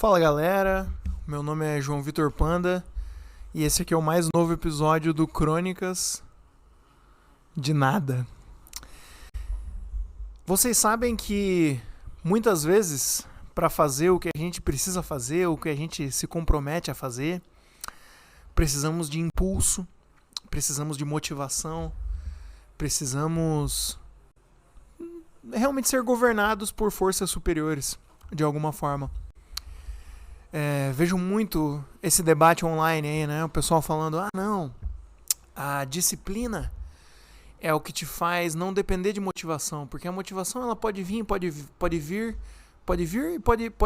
Fala galera, meu nome é João Vitor Panda e esse aqui é o mais novo episódio do Crônicas de Nada. Vocês sabem que muitas vezes, para fazer o que a gente precisa fazer, o que a gente se compromete a fazer, precisamos de impulso, precisamos de motivação, precisamos realmente ser governados por forças superiores, de alguma forma. Vejo muito esse debate online aí, né? O pessoal falando, não, a disciplina é o que te faz não depender de motivação, porque a motivação ela pode vir, pode vir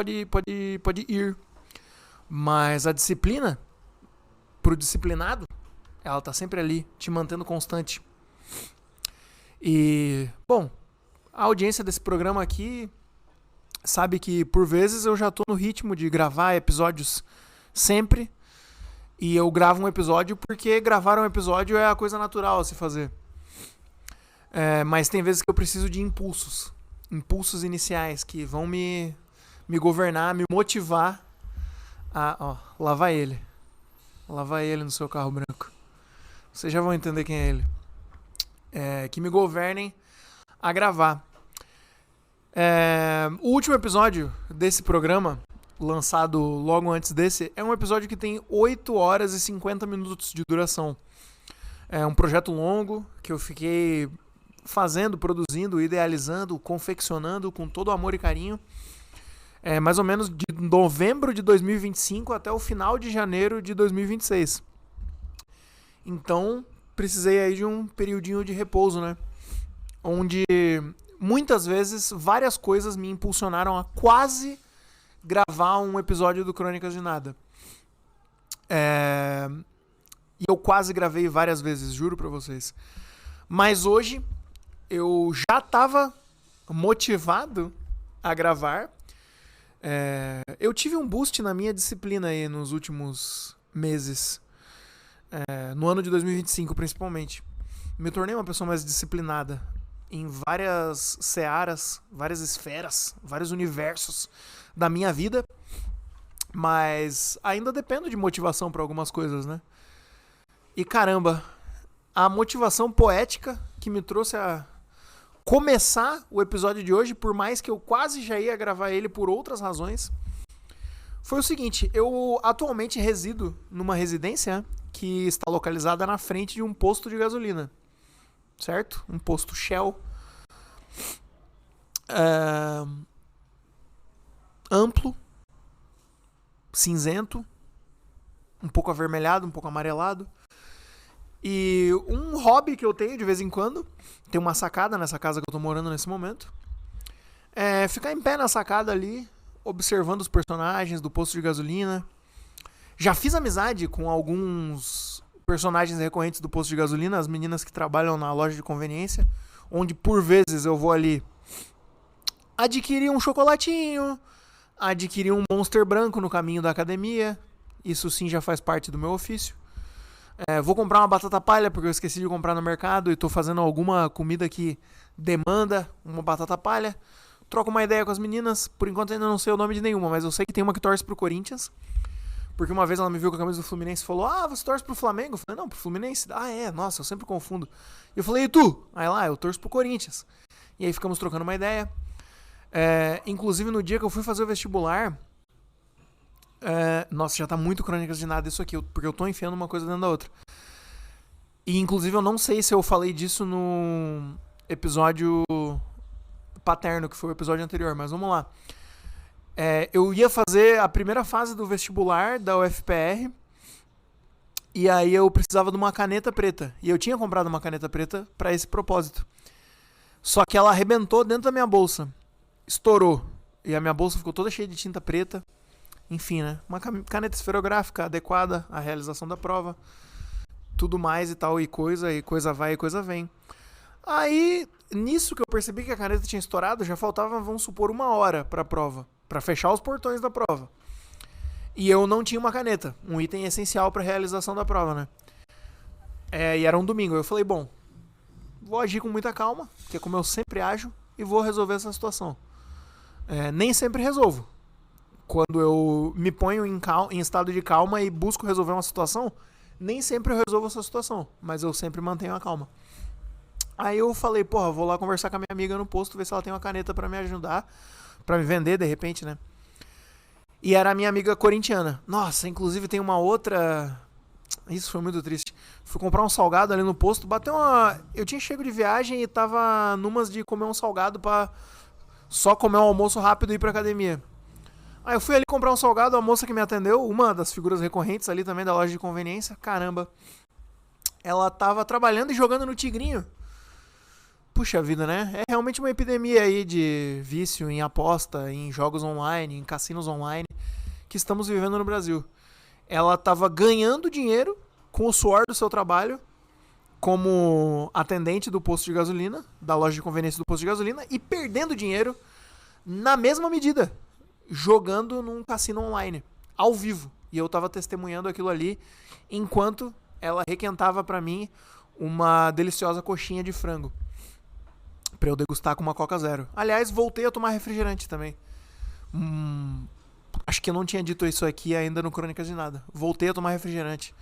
e pode ir. Mas a disciplina, pro disciplinado, ela tá sempre ali, te mantendo constante. E, bom, a audiência desse programa aqui sabe que por vezes eu já tô no ritmo de gravar episódios sempre. E eu gravo um episódio porque gravar um episódio é a coisa natural a se fazer. Mas tem vezes que eu preciso de impulsos. Impulsos iniciais que vão me governar, me motivar a... lá vai ele. Lá vai ele no seu carro branco. Vocês já vão entender quem é ele. Que me governem a gravar. O último episódio desse programa, lançado logo antes desse, é um episódio que tem 8 horas e 50 minutos de duração. É um projeto longo que eu fiquei fazendo, produzindo, idealizando, confeccionando com todo amor e carinho. Mais ou menos de novembro de 2025 até o final de janeiro de 2026. Então, precisei aí de um periodinho de repouso, né? Onde muitas vezes várias coisas me impulsionaram a quase gravar um episódio do Crônicas de Nada. E eu quase gravei várias vezes, juro pra vocês. Mas hoje eu já tava motivado a gravar. Eu tive um boost na minha disciplina aí nos últimos meses. No ano de 2025 principalmente. Me tornei uma pessoa mais disciplinada em várias searas, várias esferas, vários universos da minha vida, mas ainda dependo de motivação para algumas coisas, né? E caramba, a motivação poética que me trouxe a começar o episódio de hoje, por mais que eu quase já ia gravar ele por outras razões, foi o seguinte: eu atualmente resido numa residência que está localizada na frente de um posto de gasolina. Certo? Um posto Shell amplo, cinzento, um pouco avermelhado, um pouco amarelado. E um hobby que eu tenho de vez em quando, tem uma sacada nessa casa que eu tô morando nesse momento, é ficar em pé na sacada ali, observando os personagens do posto de gasolina. Já fiz amizade com alguns personagens recorrentes do posto de gasolina, as meninas que trabalham na loja de conveniência, onde por vezes eu vou ali adquirir um chocolatinho, adquirir um Monster branco no caminho da academia. Isso sim já faz parte do meu ofício. Vou comprar uma batata palha porque eu esqueci de comprar no mercado e tô fazendo alguma comida que demanda uma batata palha. Troco uma ideia com as meninas. Por enquanto ainda não sei o nome de nenhuma, mas eu sei que tem uma que torce pro Corinthians. Porque uma vez ela me viu com a camisa do Fluminense e falou: você torce pro Flamengo? Eu falei: não, pro Fluminense. Nossa, eu sempre confundo. E eu falei: e tu? Aí lá, eu torço pro Corinthians. E aí ficamos trocando uma ideia. Inclusive no dia que eu fui fazer o vestibular, nossa, já tá muito Crônicas de Nada isso aqui, porque eu tô enfiando uma coisa dentro da outra. E inclusive eu não sei se eu falei disso no episódio paterno, que foi o episódio anterior, mas vamos lá. Eu ia fazer a primeira fase do vestibular da UFPR e aí eu precisava de uma caneta preta. E eu tinha comprado uma caneta preta para esse propósito. Só que ela arrebentou dentro da minha bolsa. Estourou. E a minha bolsa ficou toda cheia de tinta preta. Enfim, né? Uma caneta esferográfica adequada à realização da prova. Tudo mais e tal, e coisa vai e coisa vem. Aí, nisso que eu percebi que a caneta tinha estourado, já faltava, vamos supor, 1 hora pra prova. Pra fechar os portões da prova. E eu não tinha uma caneta. Um item essencial pra realização da prova, né? E era um domingo. Eu falei, bom, vou agir com muita calma, que é como eu sempre ajo, e vou resolver essa situação. Nem sempre resolvo. quando eu me ponho em estado de calma e busco resolver uma situação, nem sempre eu resolvo essa situação, mas eu sempre mantenho a calma. Aí eu falei, porra, vou lá conversar com a minha amiga no posto, ver se ela tem uma caneta pra me ajudar, pra me vender de repente, né? E era a minha amiga corintiana. Nossa, inclusive tem uma outra... Isso foi muito triste. Fui comprar um salgado ali no posto, bateu uma... Eu tinha chego de viagem e tava numas de comer um salgado pra só comer um almoço rápido e ir pra academia. Aí eu fui ali comprar um salgado, a moça que me atendeu, uma das figuras recorrentes ali também da loja de conveniência, caramba, ela tava trabalhando e jogando no Tigrinho. Puxa vida, né? É realmente uma epidemia aí de vício em aposta, em jogos online, em cassinos online, que estamos vivendo no Brasil. Ela tava ganhando dinheiro com o suor do seu trabalho, como atendente do posto de gasolina, da loja de conveniência do posto de gasolina, e perdendo dinheiro na mesma medida, jogando num cassino online, ao vivo. E eu tava testemunhando aquilo ali, enquanto ela requentava pra mim uma deliciosa coxinha de frango, pra eu degustar com uma Coca Zero. Aliás, voltei a tomar refrigerante também. Acho que eu não tinha dito isso aqui ainda no Crônicas de Nada. Voltei a tomar refrigerante,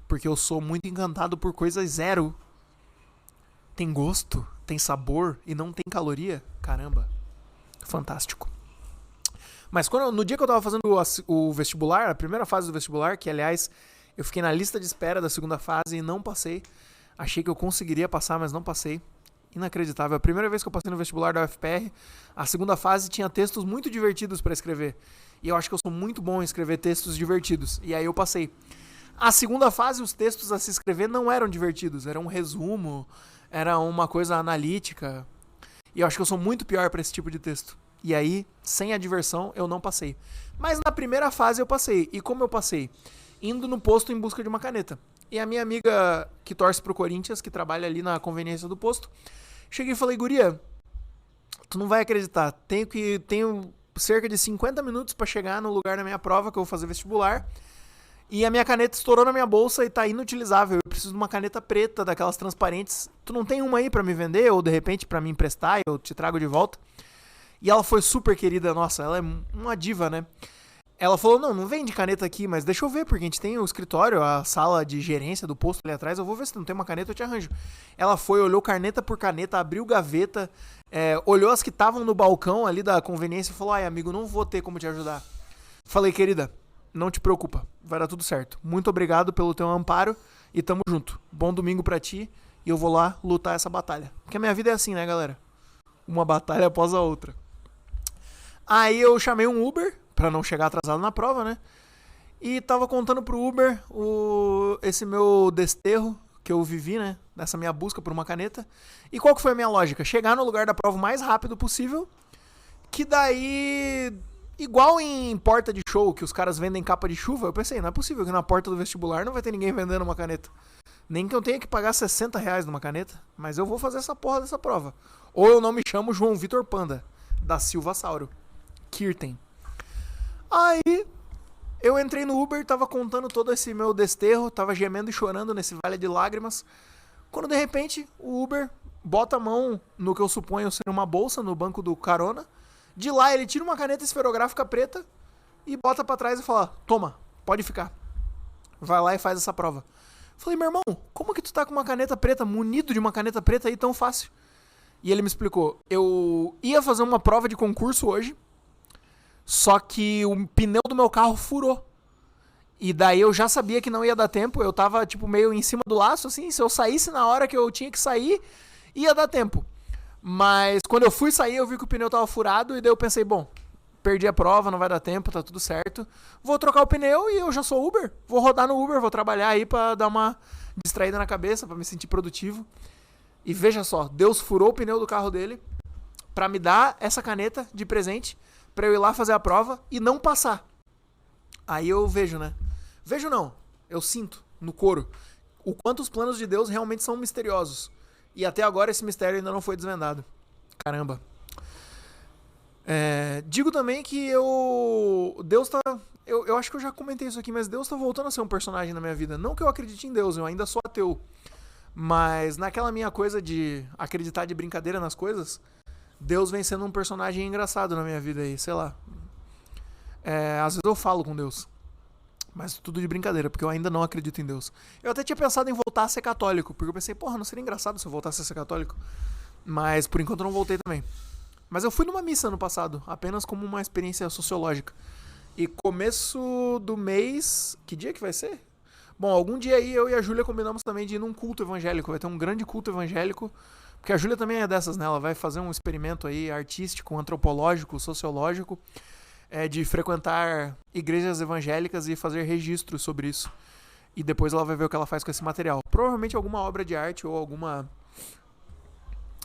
porque eu sou muito encantado por coisas zero. Tem gosto, tem sabor e não tem caloria. Caramba, fantástico. Mas no dia que eu tava fazendo o vestibular, a primeira fase do vestibular, que aliás eu fiquei na lista de espera da segunda fase e não passei. Achei que eu conseguiria passar, mas não passei. Inacreditável. A primeira vez que eu passei no vestibular da UFPR, a segunda fase tinha textos muito divertidos pra escrever. E eu acho que eu sou muito bom em escrever textos divertidos. E aí eu passei. A segunda fase, os textos a se escrever não eram divertidos. Era um resumo, era uma coisa analítica. E eu acho que eu sou muito pior pra esse tipo de texto. E aí, sem a diversão, eu não passei. Mas na primeira fase eu passei. E como eu passei? Indo no posto em busca de uma caneta. E a minha amiga que torce pro Corinthians, que trabalha ali na conveniência do posto, cheguei e falei, guria, tu não vai acreditar, tenho cerca de 50 minutos pra chegar no lugar da minha prova, que eu vou fazer vestibular, e a minha caneta estourou na minha bolsa e tá inutilizável, eu preciso de uma caneta preta, daquelas transparentes, tu não tem uma aí pra me vender, ou de repente pra me emprestar, eu te trago de volta? E ela foi super querida, nossa, ela é uma diva, né? Ela falou, não vende caneta aqui, mas deixa eu ver, porque a gente tem o escritório, a sala de gerência do posto ali atrás, eu vou ver se não tem uma caneta, eu te arranjo. Ela foi, olhou caneta por caneta, abriu gaveta, olhou as que estavam no balcão ali da conveniência e falou, ai amigo, não vou ter como te ajudar. Falei, querida, não te preocupa, vai dar tudo certo. Muito obrigado pelo teu amparo e tamo junto. Bom domingo pra ti e eu vou lá lutar essa batalha. Porque a minha vida é assim, né, galera? Uma batalha após a outra. Aí eu chamei um Uber, pra não chegar atrasado na prova, né? E tava contando pro Uber esse meu desterro que eu vivi, né? Nessa minha busca por uma caneta. E qual que foi a minha lógica? Chegar no lugar da prova o mais rápido possível, que daí... Igual em porta de show, que os caras vendem capa de chuva, eu pensei, não é possível que na porta do vestibular não vai ter ninguém vendendo uma caneta. Nem que eu tenha que pagar R$60 numa caneta, mas eu vou fazer essa porra dessa prova. Ou eu não me chamo João Vitor Panda, da Silva Sauro. Kirten. Aí, eu entrei no Uber, tava contando todo esse meu desterro, tava gemendo e chorando nesse vale de lágrimas, quando de repente o Uber bota a mão no que eu suponho ser uma bolsa no banco do carona, de lá ele tira uma caneta esferográfica preta e bota pra trás e fala, toma, pode ficar. Vai lá e faz essa prova. Falei, meu irmão, como que tu tá com uma caneta preta, munido de uma caneta preta aí tão fácil? E ele me explicou, eu ia fazer uma prova de concurso hoje, só que o pneu do meu carro furou. E daí eu já sabia que não ia dar tempo. Eu tava, tipo, meio em cima do laço, assim. Se eu saísse na hora que eu tinha que sair, ia dar tempo. Mas quando eu fui sair, eu vi que o pneu tava furado. E daí eu pensei, bom, perdi a prova, não vai dar tempo, tá tudo certo. Vou trocar o pneu e eu já sou Uber. Vou rodar no Uber, vou trabalhar aí pra dar uma distraída na cabeça, pra me sentir produtivo. E veja só, Deus furou o pneu do carro dele pra me dar essa caneta de presente, pra eu ir lá fazer a prova e não passar. Aí eu vejo, né? Vejo não, eu sinto no couro o quanto os planos de Deus realmente são misteriosos. E até agora esse mistério ainda não foi desvendado. Caramba. Digo também que Deus tá... Eu acho que eu já comentei isso aqui, mas Deus tá voltando a ser um personagem na minha vida. Não que eu acredite em Deus, eu ainda sou ateu. Mas naquela minha coisa de acreditar de brincadeira nas coisas, Deus vem sendo um personagem engraçado na minha vida aí, sei lá. Às vezes eu falo com Deus. Mas tudo de brincadeira, porque eu ainda não acredito em Deus. Eu até tinha pensado em voltar a ser católico, porque eu pensei, porra, não seria engraçado se eu voltasse a ser católico. Mas por enquanto eu não voltei também. Mas eu fui numa missa ano passado, apenas como uma experiência sociológica. E começo do mês... Que dia que vai ser? Bom, algum dia aí eu e a Júlia combinamos também de ir num culto evangélico. Vai ter um grande culto evangélico. Porque a Júlia também é dessas, né? Ela vai fazer um experimento aí artístico, antropológico, sociológico, de frequentar igrejas evangélicas e fazer registros sobre isso. E depois ela vai ver o que ela faz com esse material. Provavelmente alguma obra de arte ou alguma...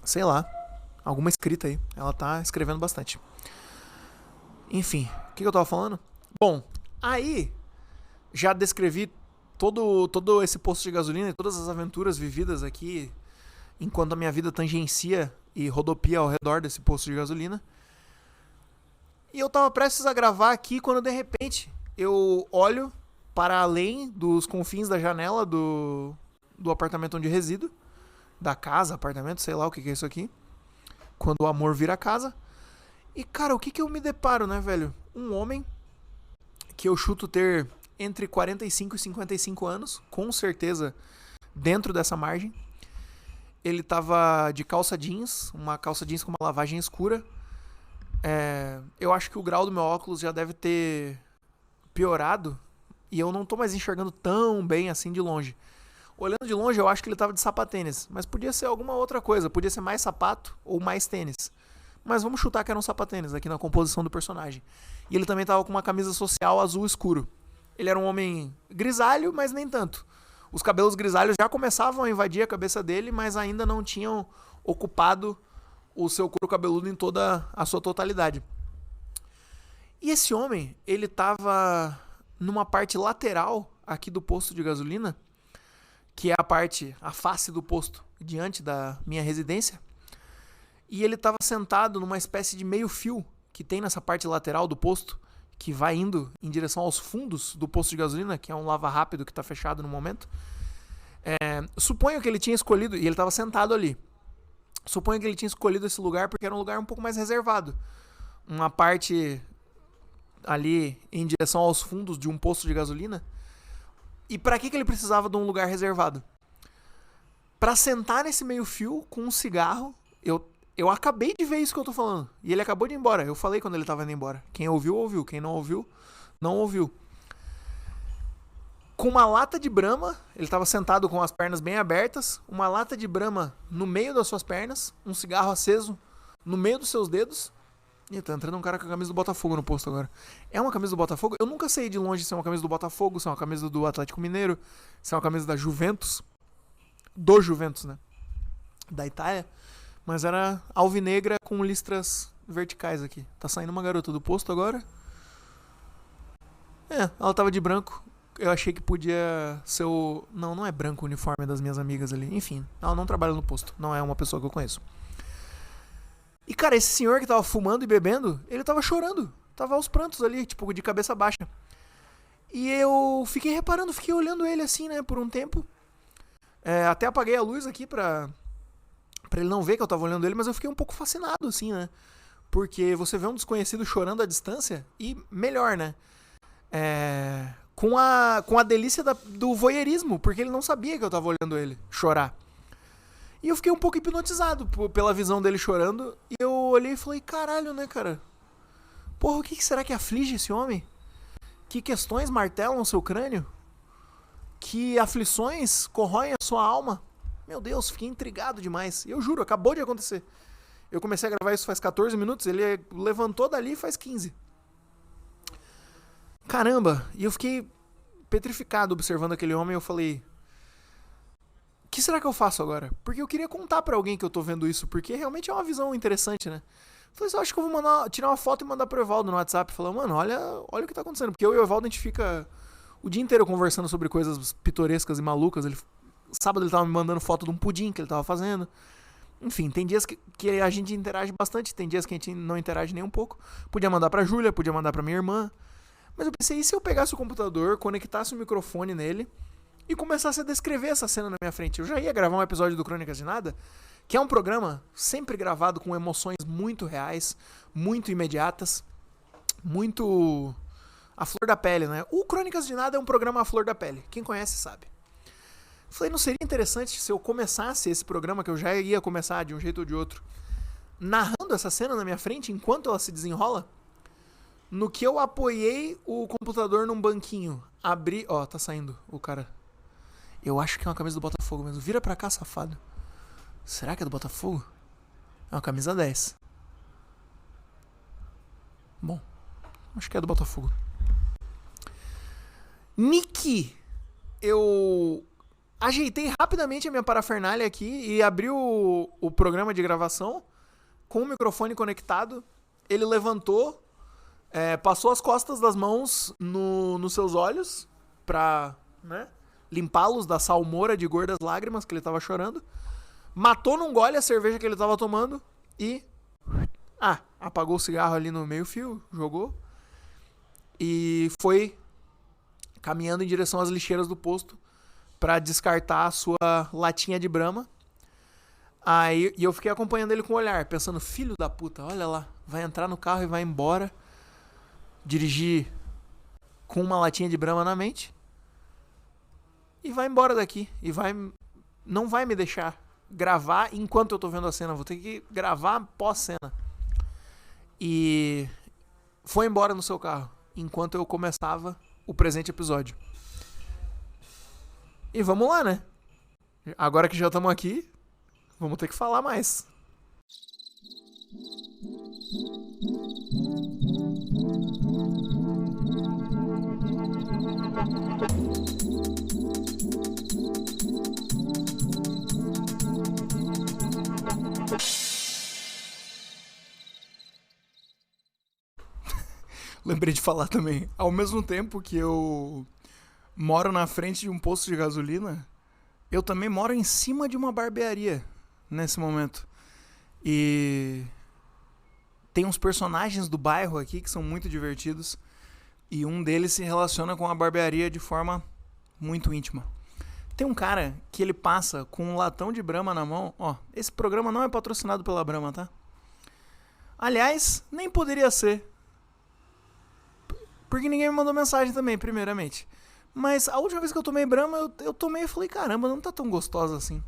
sei lá, alguma escrita aí. Ela tá escrevendo bastante. Enfim, o que eu tava falando? Bom, aí já descrevi todo esse posto de gasolina e todas as aventuras vividas aqui enquanto a minha vida tangencia e rodopia ao redor desse posto de gasolina. E eu tava prestes a gravar aqui quando de repente eu olho para além dos confins da janela do apartamento onde resido. Da casa, apartamento, sei lá o que é isso aqui. Quando o amor vira casa. E, cara, o que eu me deparo, né, velho? Um homem que eu chuto ter entre 45 e 55 anos, com certeza dentro dessa margem. Ele tava de calça jeans, uma calça jeans com uma lavagem escura. Eu acho que o grau do meu óculos já deve ter piorado e eu não tô mais enxergando tão bem assim de longe. Olhando de longe, eu acho que ele tava de sapatênis, mas podia ser alguma outra coisa, podia ser mais sapato ou mais tênis. Mas vamos chutar que era um sapatênis aqui na composição do personagem. E ele também tava com uma camisa social azul escuro. Ele era um homem grisalho, mas nem tanto. Os cabelos grisalhos já começavam a invadir a cabeça dele, mas ainda não tinham ocupado o seu couro cabeludo em toda a sua totalidade. E esse homem, ele tava numa parte lateral aqui do posto de gasolina, que é a face do posto diante da minha residência. E ele estava sentado numa espécie de meio fio que tem nessa parte lateral do posto, que vai indo em direção aos fundos do posto de gasolina, que é um lava rápido que está fechado no momento. Suponho que ele tinha escolhido, e ele estava sentado ali. Suponho que ele tinha escolhido esse lugar porque era um lugar um pouco mais reservado. Uma parte ali em direção aos fundos de um posto de gasolina. E para que ele precisava de um lugar reservado? Para sentar nesse meio fio com um cigarro. Eu acabei de ver isso que eu tô falando. E ele acabou de ir embora. Eu falei quando ele tava indo embora. Quem ouviu, ouviu. Quem não ouviu, não ouviu. Com uma lata de Brahma. Ele tava sentado com as pernas bem abertas. Uma lata de Brahma no meio das suas pernas. Um cigarro aceso no meio dos seus dedos. Ih, tá entrando um cara com a camisa do Botafogo no posto agora. É uma camisa do Botafogo? Eu nunca sei de longe se é uma camisa do Botafogo, se é uma camisa do Atlético Mineiro, se é uma camisa da Juventus. Do Juventus, né? Da Itália. Mas era alvinegra com listras verticais aqui. Tá saindo uma garota do posto agora. Ela tava de branco. Eu achei que podia ser o... Não é branco o uniforme das minhas amigas ali. Enfim, ela não trabalha no posto. Não é uma pessoa que eu conheço. E, cara, esse senhor que tava fumando e bebendo, ele tava chorando. Tava aos prantos ali, tipo, de cabeça baixa. E eu fiquei reparando, fiquei olhando ele assim, né, por um tempo. Até apaguei a luz aqui pra ele não ver que eu tava olhando ele, mas eu fiquei um pouco fascinado, assim, né? Porque você vê um desconhecido chorando à distância e melhor, né? Com a delícia do voyeurismo, porque ele não sabia que eu tava olhando ele chorar. E eu fiquei um pouco hipnotizado pela visão dele chorando. E eu olhei e falei, caralho, né, cara? Porra, o que será que aflige esse homem? Que questões martelam o seu crânio? Que aflições corroem a sua alma? Meu Deus, fiquei intrigado demais. E eu juro, acabou de acontecer. Eu comecei a gravar isso faz 14 minutos, ele levantou dali faz 15. Caramba, e eu fiquei petrificado observando aquele homem e eu falei... O que será que eu faço agora? Porque eu queria contar pra alguém que eu tô vendo isso, porque realmente é uma visão interessante, né? Eu falei, eu acho que eu vou tirar uma foto e mandar pro Evaldo no WhatsApp. Falar, mano, olha o que tá acontecendo. Porque eu e o Evaldo, a gente fica o dia inteiro conversando sobre coisas pitorescas e malucas. Sábado ele tava me mandando foto de um pudim que ele tava fazendo. Enfim, tem dias que a gente interage bastante, tem dias que a gente não interage nem um pouco. Podia mandar pra Júlia, podia mandar pra minha irmã. Mas eu pensei, e se eu pegasse o computador, conectasse o microfone nele e começasse a descrever essa cena na minha frente? Eu já ia gravar um episódio do Crônicas de Nada, que é um programa sempre gravado com emoções muito reais, muito imediatas, muito A flor da pele, né? O Crônicas de Nada é um programa à flor da pele. Quem conhece sabe. Falei, não seria interessante se eu começasse esse programa, que eu já ia começar de um jeito ou de outro, narrando essa cena na minha frente enquanto ela se desenrola? No que eu apoiei o computador num banquinho, abri... Ó, tá saindo o cara. Eu acho que é uma camisa do Botafogo mesmo. Vira pra cá, safado. Será que é do Botafogo? É uma camisa 10. Bom, acho que é do Botafogo. Nick, eu ajeitei rapidamente a minha parafernália aqui e abri o programa de gravação com o microfone conectado. Ele levantou, passou as costas das mãos nos seus olhos pra, né, limpá-los da salmoura de gordas lágrimas que ele tava chorando. Matou num gole a cerveja que ele tava tomando e... apagou o cigarro ali no meio fio, jogou. E foi caminhando em direção às lixeiras do posto pra descartar a sua latinha de Brahma. E eu fiquei acompanhando ele com o olhar, pensando, filho da puta, olha lá, vai entrar no carro e vai embora, dirigir com uma latinha de Brahma na mente, e vai embora daqui, e não vai me deixar gravar enquanto eu tô vendo a cena, vou ter que gravar pós-cena. E foi embora no seu carro, enquanto eu começava o presente episódio. E vamos lá, né? Agora que já estamos aqui, vamos ter que falar mais. Lembrei de falar também. Ao mesmo tempo que eu moro na frente de um posto de gasolina, eu também moro em cima de uma barbearia nesse momento. E tem uns personagens do bairro aqui que são muito divertidos. E um deles se relaciona com a barbearia de forma muito íntima. Tem um cara que ele passa com um latão de Brahma na mão. Ó, esse programa não é patrocinado pela Brahma, tá? Aliás, nem poderia ser. Porque ninguém me mandou mensagem também, primeiramente. Mas a última vez que eu tomei Brahma, eu tomei e falei, caramba, não tá tão gostosa assim.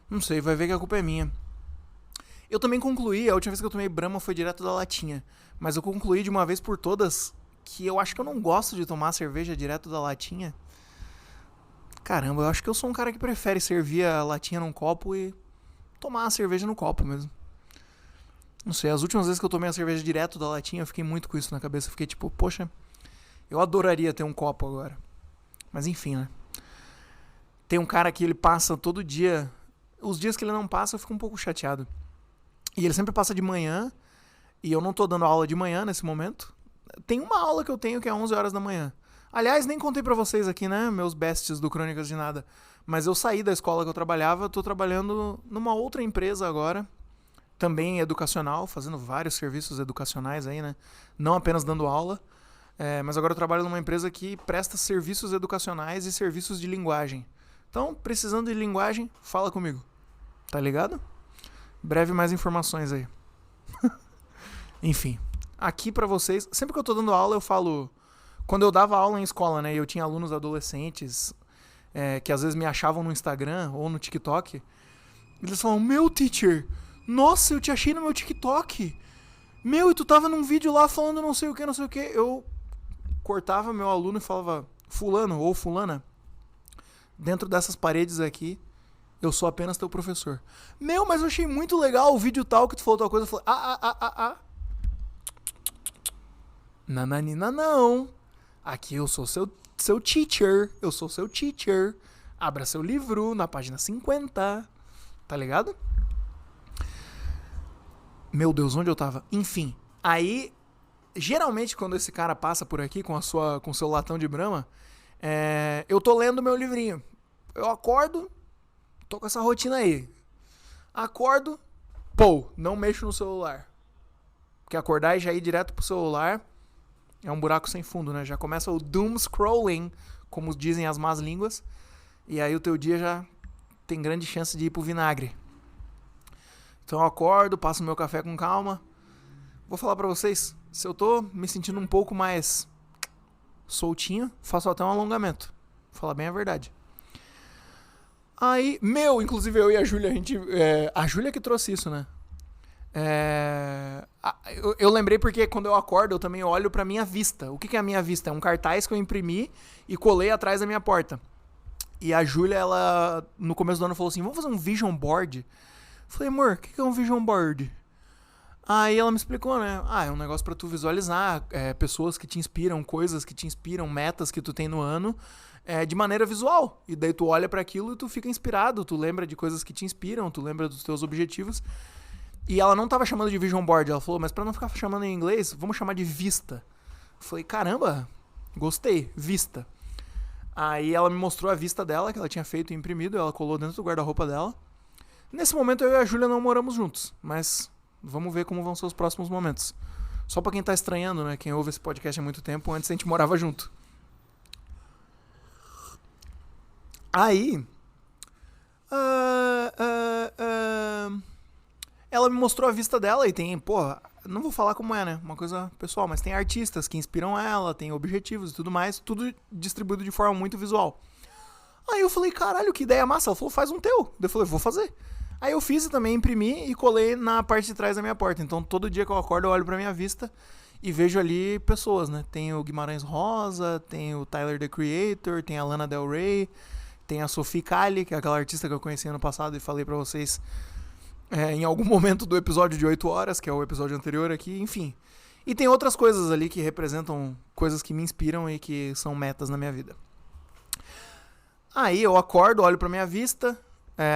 Não sei, vai ver que a culpa é minha. Eu também concluí, a última vez que eu tomei Brahma foi direto da latinha. Mas eu concluí de uma vez por todas que eu acho que eu não gosto de tomar cerveja direto da latinha. Caramba, eu acho que eu sou um cara que prefere servir a latinha num copo e tomar a cerveja no copo mesmo. Não sei, as últimas vezes que eu tomei a cerveja direto da latinha, eu fiquei muito com isso na cabeça. Eu fiquei tipo, poxa, eu adoraria ter um copo agora. Mas enfim, né? Tem um cara que ele passa todo dia. Os dias que ele não passa, eu fico um pouco chateado. E ele sempre passa de manhã. E eu não tô dando aula de manhã nesse momento. Tem uma aula que eu tenho que é 11 horas da manhã. Aliás, nem contei pra vocês aqui, né? Meus bestes do Crônicas de Nada. Mas eu saí da escola que eu trabalhava. Tô trabalhando numa outra empresa agora. Também educacional, fazendo vários serviços educacionais aí, né? Não apenas dando aula, mas agora eu trabalho numa empresa que presta serviços educacionais e serviços de linguagem. Então, precisando de linguagem, fala comigo. Tá ligado? Breve mais informações aí. Enfim, aqui pra vocês, sempre que eu tô dando aula eu falo... Quando eu dava aula em escola, né? E eu tinha alunos adolescentes que às vezes me achavam no Instagram ou no TikTok. Eles falam, meu teacher... Nossa, eu te achei no meu TikTok. Meu, e tu tava num vídeo lá falando não sei o que, não sei o que. Eu cortava meu aluno e falava, fulano ou fulana, dentro dessas paredes aqui, eu sou apenas teu professor. Meu, mas eu achei muito legal o vídeo tal que tu falou tal coisa. Eu falei, Nananina não. Aqui eu sou seu teacher. Eu sou seu teacher. Abra seu livro na página 50. Tá ligado? Meu Deus, onde eu tava? Enfim, aí, geralmente quando esse cara passa por aqui com o seu latão de Brahma, eu tô lendo meu livrinho. Eu acordo, tô com essa rotina aí. Acordo, não mexo no celular. Porque acordar e já ir direto pro celular é um buraco sem fundo, né? Já começa o doom scrolling, como dizem as más línguas, e aí o teu dia já tem grande chance de ir pro vinagre. Então eu acordo, passo meu café com calma. Vou falar pra vocês, se eu tô me sentindo um pouco mais soltinho, faço até um alongamento. Vou falar bem a verdade. Aí, inclusive eu e a Júlia, a Júlia que trouxe isso, né? Eu lembrei porque quando eu acordo eu também olho pra minha vista. O que é a minha vista? É um cartaz que eu imprimi e colei atrás da minha porta. E a Júlia, ela no começo do ano falou assim, vamos fazer um vision board? Eu falei, amor, o que é um vision board? Aí ela me explicou, né? É um negócio pra tu visualizar pessoas que te inspiram, coisas que te inspiram, metas que tu tem no ano, de maneira visual. E daí tu olha pra aquilo e tu fica inspirado, tu lembra de coisas que te inspiram, tu lembra dos teus objetivos. E ela não tava chamando de vision board, ela falou, mas pra não ficar chamando em inglês, vamos chamar de vista. Eu falei, caramba, gostei, vista. Aí ela me mostrou a vista dela, que ela tinha feito e imprimido, ela colou dentro do guarda-roupa dela. Nesse momento eu e a Júlia não moramos juntos, mas vamos ver como vão ser os próximos momentos. Só pra quem tá estranhando, né, quem ouve esse podcast há muito tempo, antes a gente morava junto. Aí... ela me mostrou a vista dela e tem, não vou falar como é, né? Uma coisa pessoal, mas tem artistas que inspiram ela, tem objetivos e tudo mais, tudo distribuído de forma muito visual. Aí eu falei, caralho, que ideia massa. Ela falou, faz um teu. Eu falei, vou fazer. Aí eu fiz e também imprimi e colei na parte de trás da minha porta. Então todo dia que eu acordo eu olho pra minha vista e vejo ali pessoas, né? Tem o Guimarães Rosa, tem o Tyler, the Creator, tem a Lana Del Rey, tem a Sophie Calle, que é aquela artista que eu conheci ano passado e falei pra vocês em algum momento do episódio de 8 horas, que é o episódio anterior aqui, enfim. E tem outras coisas ali que representam coisas que me inspiram e que são metas na minha vida. Aí eu acordo, olho pra minha vista,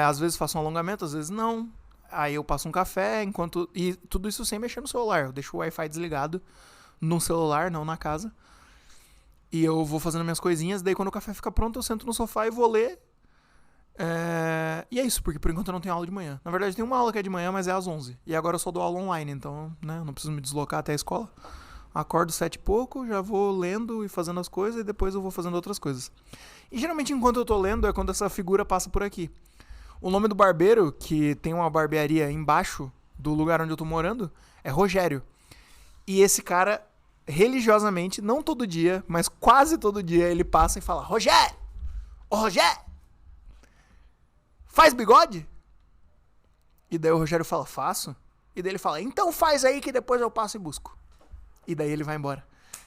às vezes faço um alongamento, às vezes não. Aí eu passo um café, e tudo isso sem mexer no celular. Eu deixo o Wi-Fi desligado no celular, não na casa. E eu vou fazendo minhas coisinhas, daí quando o café fica pronto eu sento no sofá e vou ler. E é isso, porque por enquanto eu não tenho aula de manhã. Na verdade tem uma aula que é de manhã, mas é às 11. E agora eu só dou aula online, então né, não preciso me deslocar até a escola. Acordo 7 e pouco, já vou lendo e fazendo as coisas, e depois eu vou fazendo outras coisas. E geralmente enquanto eu tô lendo é quando essa figura passa por aqui. O nome do barbeiro, que tem uma barbearia embaixo do lugar onde eu tô morando, é Rogério. E esse cara, religiosamente, não todo dia, mas quase todo dia, ele passa e fala, Rogério! Ô Rogério! Faz bigode? E daí o Rogério fala, faço? E daí ele fala, então faz aí que depois eu passo e busco. E daí ele vai embora.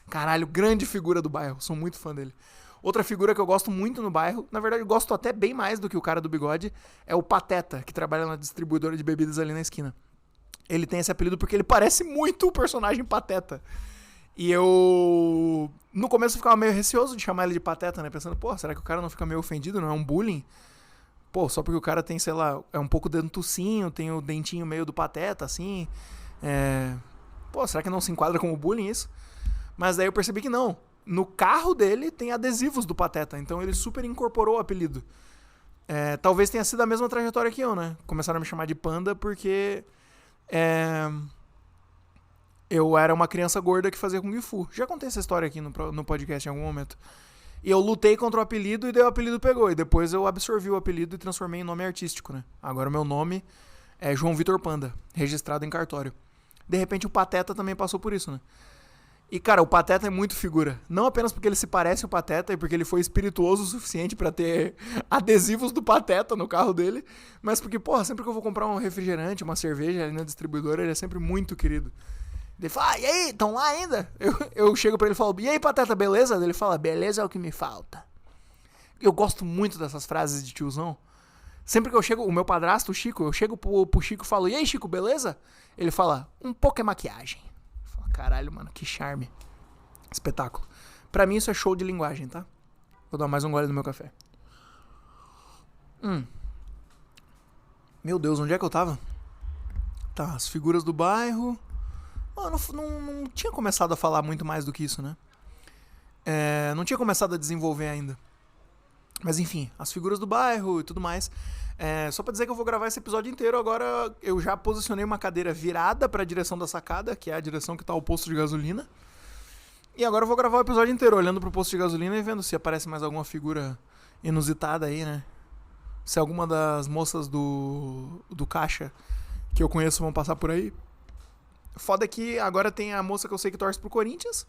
Caralho, grande figura do bairro, sou muito fã dele. Outra figura que eu gosto muito no bairro, na verdade eu gosto até bem mais do que o cara do bigode, é o Pateta, que trabalha na distribuidora de bebidas ali na esquina. Ele tem esse apelido porque ele parece muito o personagem Pateta. E eu... no começo eu ficava meio receoso de chamar ele de Pateta, né? Pensando, será que o cara não fica meio ofendido? Não é um bullying? Só porque o cara tem, sei lá, é um pouco dentucinho, tem o dentinho meio do Pateta, assim. Será que não se enquadra como bullying isso? Mas daí eu percebi que não. No carro dele tem adesivos do Pateta, então ele super incorporou o apelido. Talvez tenha sido a mesma trajetória que eu, né? Começaram a me chamar de Panda porque eu era uma criança gorda que fazia Kung Fu. Já contei essa história aqui no podcast em algum momento. E eu lutei contra o apelido e daí o apelido pegou. E depois eu absorvi o apelido e transformei em nome artístico, né? Agora o meu nome é João Vitor Panda, registrado em cartório. De repente o Pateta também passou por isso, né? E, cara, o Pateta é muito figura. Não apenas porque ele se parece o Pateta e porque ele foi espirituoso o suficiente pra ter adesivos do Pateta no carro dele, mas porque, sempre que eu vou comprar um refrigerante, uma cerveja ali na distribuidora, ele é sempre muito querido. Ele fala, e aí, estão lá ainda? Eu chego pra ele e falo, e aí, Pateta, beleza? Ele fala, beleza é o que me falta. Eu gosto muito dessas frases de tiozão. Sempre que eu chego, o meu padrasto, o Chico, eu chego pro Chico e falo, e aí, Chico, beleza? Ele fala, um pouco é maquiagem. Eu falo, caralho, mano, que charme. Espetáculo. Pra mim isso é show de linguagem, tá? Vou dar mais um gole no meu café. Meu Deus, onde é que eu tava? Tá, as figuras do bairro... não tinha começado a falar muito mais do que isso, né? Não tinha começado a desenvolver ainda. Mas enfim, as figuras do bairro e tudo mais. Só pra dizer que eu vou gravar esse episódio inteiro. Agora eu já posicionei uma cadeira virada pra direção da sacada, que é a direção que tá o posto de gasolina. E agora eu vou gravar o episódio inteiro olhando pro posto de gasolina e vendo se aparece mais alguma figura inusitada aí, né? Se alguma das moças do caixa que eu conheço vão passar por aí. Foda é que agora tem a moça que eu sei que torce pro Corinthians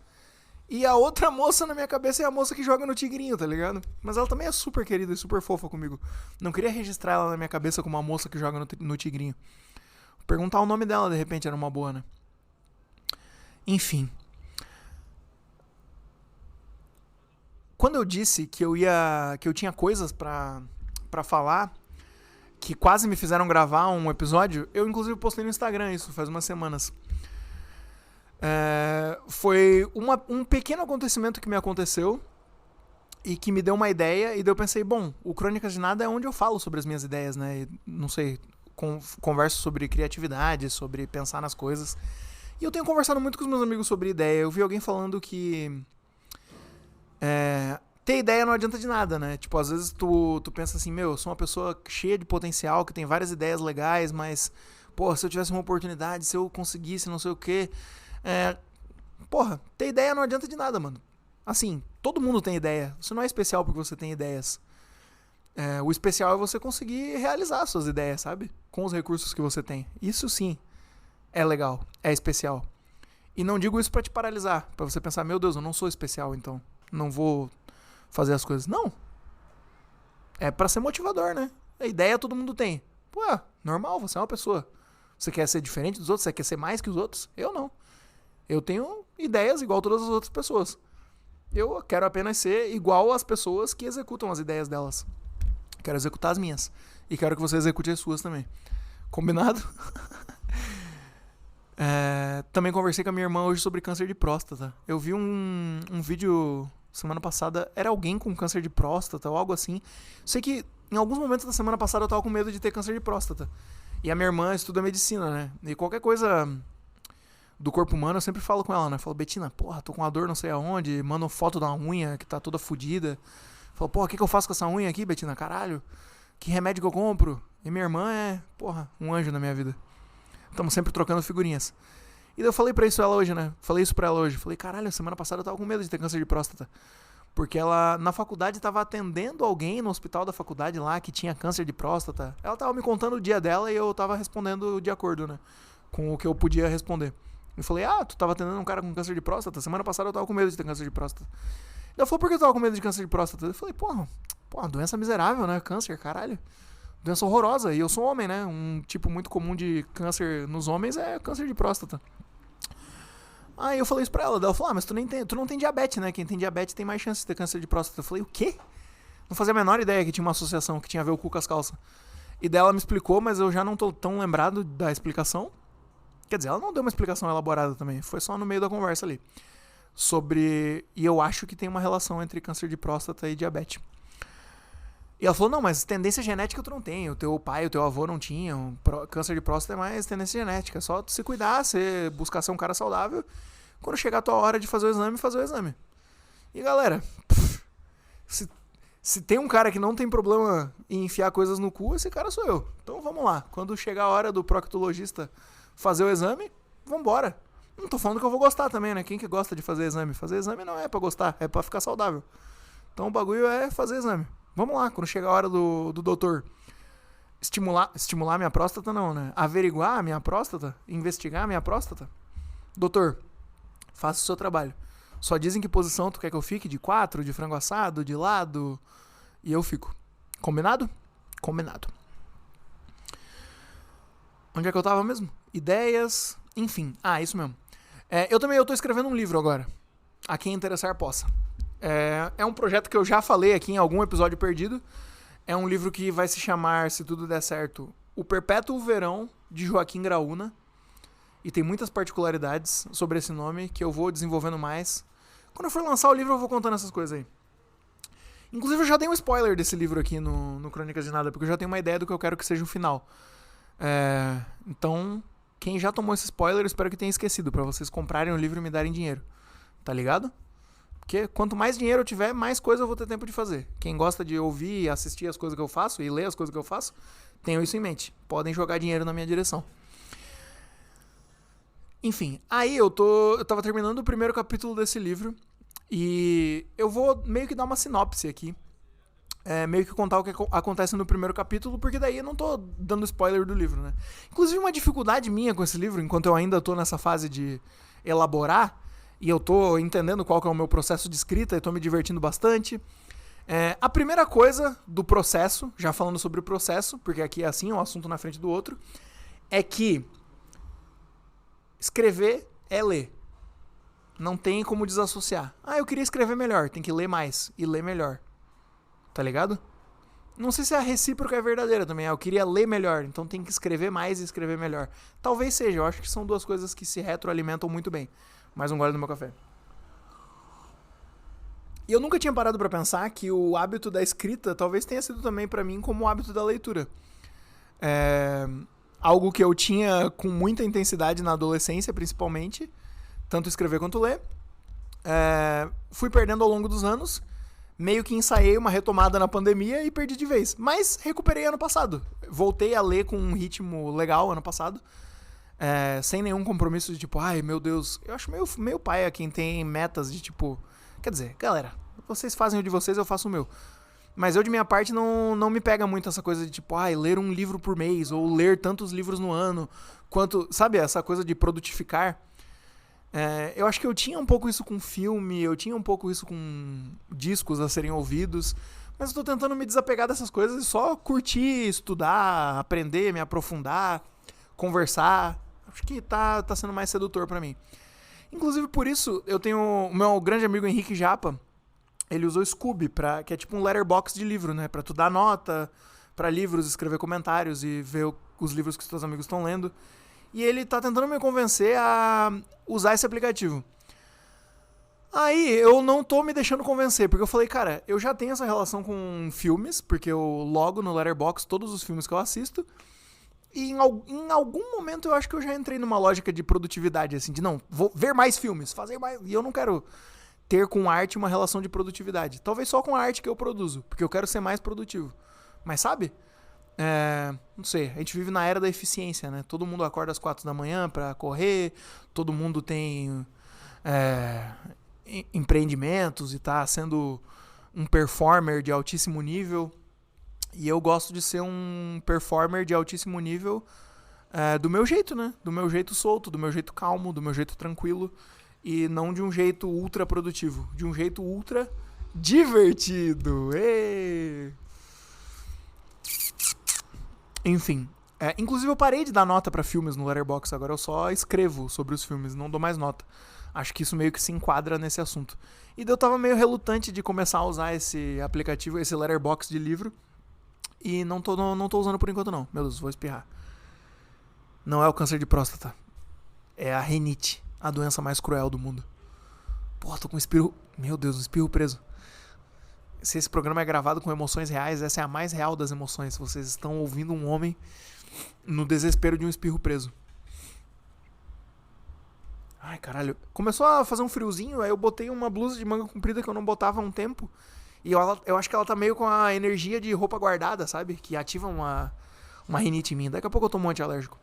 E a outra moça na minha cabeça é a moça que joga no Tigrinho, tá ligado? Mas ela também é super querida e super fofa comigo. Não queria registrar ela na minha cabeça como uma moça que joga no Tigrinho. Perguntar o nome dela, de repente, era uma boa, né? Enfim. Quando eu disse que eu tinha coisas pra falar, que quase me fizeram gravar um episódio, eu inclusive postei no Instagram isso, faz umas semanas. Foi um pequeno acontecimento que me aconteceu e que me deu uma ideia, e daí eu pensei, bom, o Crônicas de Nada é onde eu falo sobre as minhas ideias, né? E, não sei, converso sobre criatividade, sobre pensar nas coisas. E eu tenho conversado muito com os meus amigos sobre ideia. Eu vi alguém falando que ter ideia não adianta de nada, né? Tipo, às vezes tu pensa assim, eu sou uma pessoa cheia de potencial, que tem várias ideias legais, mas, porra, se eu tivesse uma oportunidade, se eu conseguisse não sei o quê... ter ideia não adianta de nada, mano. Assim, todo mundo tem ideia. Você não é especial porque você tem ideias. O especial é você conseguir realizar suas ideias, sabe? Com os recursos que você tem. Isso sim é legal, é especial. E não digo isso pra te paralisar, pra você pensar, meu Deus, eu não sou especial, então não vou fazer as coisas. Não. É pra ser motivador, né? A ideia todo mundo tem. Pô, normal, você é uma pessoa. Você quer ser diferente dos outros? Você quer ser mais que os outros? Eu não. Eu tenho ideias igual todas as outras pessoas. Eu quero apenas ser igual às pessoas que executam as ideias delas. Quero executar as minhas. E quero que você execute as suas também. Combinado? Também conversei com a minha irmã hoje sobre câncer de próstata. Eu vi um vídeo semana passada. Era alguém com câncer de próstata ou algo assim. Sei que em alguns momentos da semana passada eu tava com medo de ter câncer de próstata. E a minha irmã estuda medicina, né? E qualquer coisa do corpo humano eu sempre falo com ela, né? Falo, Betina, porra, tô com uma dor não sei aonde. Mando foto da unha que tá toda fodida. Falo, porra, o que eu faço com essa unha aqui, Betina? Caralho. Que remédio que eu compro? E minha irmã é, porra, um anjo na minha vida. Estamos sempre trocando figurinhas. E daí eu falei isso pra ela hoje. Falei, caralho, semana passada eu tava com medo de ter câncer de próstata. Porque ela, na faculdade, tava atendendo alguém no hospital da faculdade lá que tinha câncer de próstata. Ela tava me contando o dia dela e eu tava respondendo de acordo, né? Com o que eu podia responder. Eu falei, tu tava atendendo um cara com câncer de próstata? Semana passada eu tava com medo de ter câncer de próstata. Ela falou, por que eu tava com medo de câncer de próstata? Eu falei, porra, doença miserável, né? Câncer, caralho. Doença horrorosa. E eu sou homem, né? Um tipo muito comum de câncer nos homens é câncer de próstata. Aí eu falei isso pra ela. Ela falou, mas tu não tem diabetes, né? Quem tem diabetes tem mais chance de ter câncer de próstata. Eu falei, o quê? Não fazia a menor ideia que tinha uma associação que tinha a ver o cu com as calças. E daí ela me explicou, mas eu já não tô tão lembrado da explicação. Quer dizer, ela não deu uma explicação elaborada também. Foi só no meio da conversa ali. E eu acho que tem uma relação entre câncer de próstata e diabetes. E ela falou, não, mas tendência genética tu não tem. O teu pai, o teu avô não tinham. Câncer de próstata é mais tendência genética. É só tu se cuidar, buscar ser um cara saudável. Quando chegar a tua hora de fazer o exame. E galera, se tem um cara que não tem problema em enfiar coisas no cu, esse cara sou eu. Então vamos lá. Quando chegar a hora do proctologista fazer o exame, vambora. Não tô falando que eu vou gostar também, né? Quem que gosta de fazer exame? Fazer exame não é pra gostar, é pra ficar saudável. Então o bagulho é fazer exame. Vamos lá, quando chegar a hora do doutor estimular minha próstata, não, né? Averiguar a minha próstata, investigar a minha próstata. Doutor, faça o seu trabalho. Só diz em que posição tu quer que eu fique, de 4, de frango assado, de lado, e eu fico. Combinado? Combinado. Onde é que eu tava mesmo? Ideias, enfim. Isso mesmo. Eu tô escrevendo um livro agora. A quem interessar possa. É um projeto que eu já falei aqui em algum episódio perdido. É um livro que vai se chamar, se tudo der certo, O Perpétuo Verão, de Joaquim Graúna. E tem muitas particularidades sobre esse nome que eu vou desenvolvendo mais. Quando eu for lançar o livro, eu vou contando essas coisas aí. Inclusive, eu já dei um spoiler desse livro aqui no Crônicas de Nada, porque eu já tenho uma ideia do que eu quero que seja o final. Então, quem já tomou esse spoiler, eu espero que tenha esquecido, pra vocês comprarem o livro e me darem dinheiro. Tá ligado? Porque quanto mais dinheiro eu tiver, mais coisa eu vou ter tempo de fazer. Quem gosta de ouvir e assistir as coisas que eu faço e ler as coisas que eu faço, tenham isso em mente. Podem jogar dinheiro na minha direção. Enfim, aí eu tava terminando o primeiro capítulo desse livro e eu vou meio que dar uma sinopse aqui. Meio que contar o que acontece no primeiro capítulo, porque daí eu não tô dando spoiler do livro, né? Inclusive, uma dificuldade minha com esse livro, enquanto eu ainda tô nessa fase de elaborar, e eu tô entendendo qual que é o meu processo de escrita e tô me divertindo bastante. A primeira coisa do processo, já falando sobre o processo, porque aqui é assim, um assunto na frente do outro, é que escrever é ler. Não tem como desassociar. Eu queria escrever melhor, tem que ler mais e ler melhor. Tá ligado? Não sei se a recíproca é verdadeira também. Eu queria ler melhor, então tem que escrever mais e escrever melhor. Talvez seja, eu acho que são duas coisas que se retroalimentam muito bem. Mais um gole do meu café. E eu nunca tinha parado pra pensar que o hábito da escrita talvez tenha sido também pra mim como o hábito da leitura. Algo que eu tinha com muita intensidade na adolescência, principalmente, tanto escrever quanto ler. Fui perdendo ao longo dos anos. Meio que ensaiei uma retomada na pandemia e perdi de vez. Mas recuperei ano passado. Voltei a ler com um ritmo legal ano passado. Sem nenhum compromisso de tipo, ai meu Deus. Eu acho meio paia quem tem metas de tipo... Quer dizer, galera, vocês fazem o de vocês, eu faço o meu. Mas eu de minha parte não me pega muito essa coisa de tipo, ler um livro por mês. Ou ler tantos livros no ano. Quanto, sabe, essa coisa de produtificar. Eu acho que eu tinha um pouco isso com filme, eu tinha um pouco isso com discos a serem ouvidos, mas eu tô tentando me desapegar dessas coisas e só curtir, estudar, aprender, me aprofundar, conversar. Acho que tá sendo mais sedutor pra mim. Inclusive por isso, eu tenho o meu grande amigo Henrique Japa, ele usou Scoob, que é tipo um letterbox de livro, né? Pra tu dar nota pra livros, escrever comentários e ver os livros que os teus amigos estão lendo. E ele tá tentando me convencer a usar esse aplicativo. Aí eu não tô me deixando convencer, porque eu falei, cara, eu já tenho essa relação com filmes, porque eu logo no Letterboxd todos os filmes que eu assisto, e em algum momento eu acho que eu já entrei numa lógica de produtividade, assim, de não, vou ver mais filmes, fazer mais, e eu não quero ter com arte uma relação de produtividade. Talvez só com a arte que eu produzo, porque eu quero ser mais produtivo. Mas sabe... não sei, a gente vive na era da eficiência, né? Todo mundo acorda às 4 da manhã pra correr, todo mundo tem empreendimentos e tá sendo um performer de altíssimo nível. E eu gosto de ser um performer de altíssimo nível do meu jeito, né? Do meu jeito solto, do meu jeito calmo, do meu jeito tranquilo. E não de um jeito ultra produtivo, de um jeito ultra divertido. Êêê! Enfim, inclusive eu parei de dar nota pra filmes no Letterboxd, agora eu só escrevo sobre os filmes, não dou mais nota. Acho que isso meio que se enquadra nesse assunto. E daí eu tava meio relutante de começar a usar esse aplicativo, esse Letterboxd de livro, e não tô usando por enquanto não. Meu Deus, vou espirrar. Não é o câncer de próstata, é a rinite, a doença mais cruel do mundo. Pô, tô com um espirro, meu Deus, um espirro preso. Se esse programa é gravado com emoções reais, essa é a mais real das emoções. Vocês estão ouvindo um homem no desespero de um espirro preso. Ai, caralho. Começou a fazer um friozinho, aí eu botei uma blusa de manga comprida que eu não botava há um tempo. E eu acho que ela tá meio com a energia de roupa guardada, sabe? Que ativa uma rinite em mim. Daqui a pouco eu tomo um antialérgico.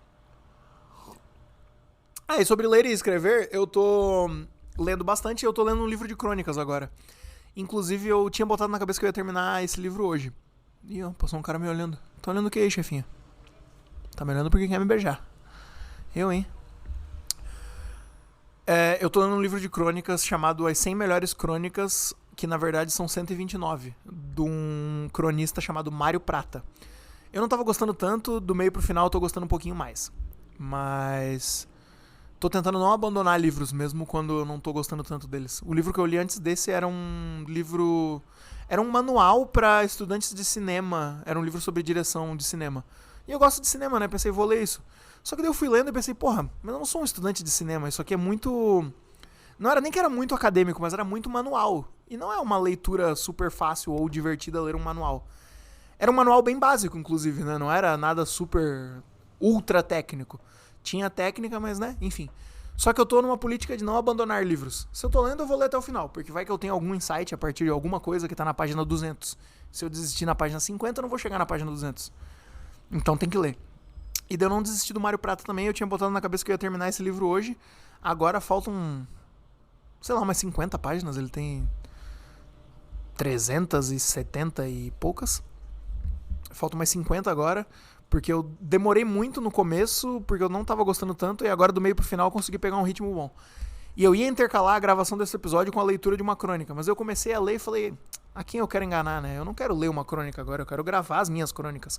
E sobre ler e escrever, eu tô lendo bastante. Eu tô lendo um livro de crônicas agora. Inclusive, eu tinha botado na cabeça que eu ia terminar esse livro hoje. Ih, ó, passou um cara me olhando. Tá olhando o que aí, chefinha? Tá me olhando porque quer me beijar. Eu, hein? Eu tô lendo um livro de crônicas chamado As 100 Melhores Crônicas, que na verdade são 129, de um cronista chamado Mário Prata. Eu não tava gostando tanto, do meio pro final eu tô gostando um pouquinho mais. Mas... tô tentando não abandonar livros, mesmo quando eu não tô gostando tanto deles. O livro que eu li antes desse era um livro... era um manual pra estudantes de cinema. Era um livro sobre direção de cinema. E eu gosto de cinema, né? Pensei, vou ler isso. Só que daí eu fui lendo e pensei, porra, mas eu não sou um estudante de cinema. Isso aqui é muito... não era nem que era muito acadêmico, mas era muito manual. E não é uma leitura super fácil ou divertida ler um manual. Era um manual bem básico, inclusive, né? Não era nada super ultra técnico. Tinha técnica, mas, né, enfim. Só que eu tô numa política de não abandonar livros. Se eu tô lendo, eu vou ler até o final, porque vai que eu tenho algum insight a partir de alguma coisa que tá na página 200. Se eu desistir na página 50, eu não vou chegar na página 200. Então tem que ler. E daí eu não desisti do Mário Prata também, eu tinha botado na cabeça que eu ia terminar esse livro hoje. Agora faltam, sei lá, umas 50 páginas, ele tem 370 e poucas. Faltam mais 50 agora. Porque eu demorei muito no começo, porque eu não tava gostando tanto, e agora do meio pro final eu consegui pegar um ritmo bom. E eu ia intercalar a gravação desse episódio com a leitura de uma crônica, mas eu comecei a ler e falei, a quem eu quero enganar, né? Eu não quero ler uma crônica agora, eu quero gravar as minhas crônicas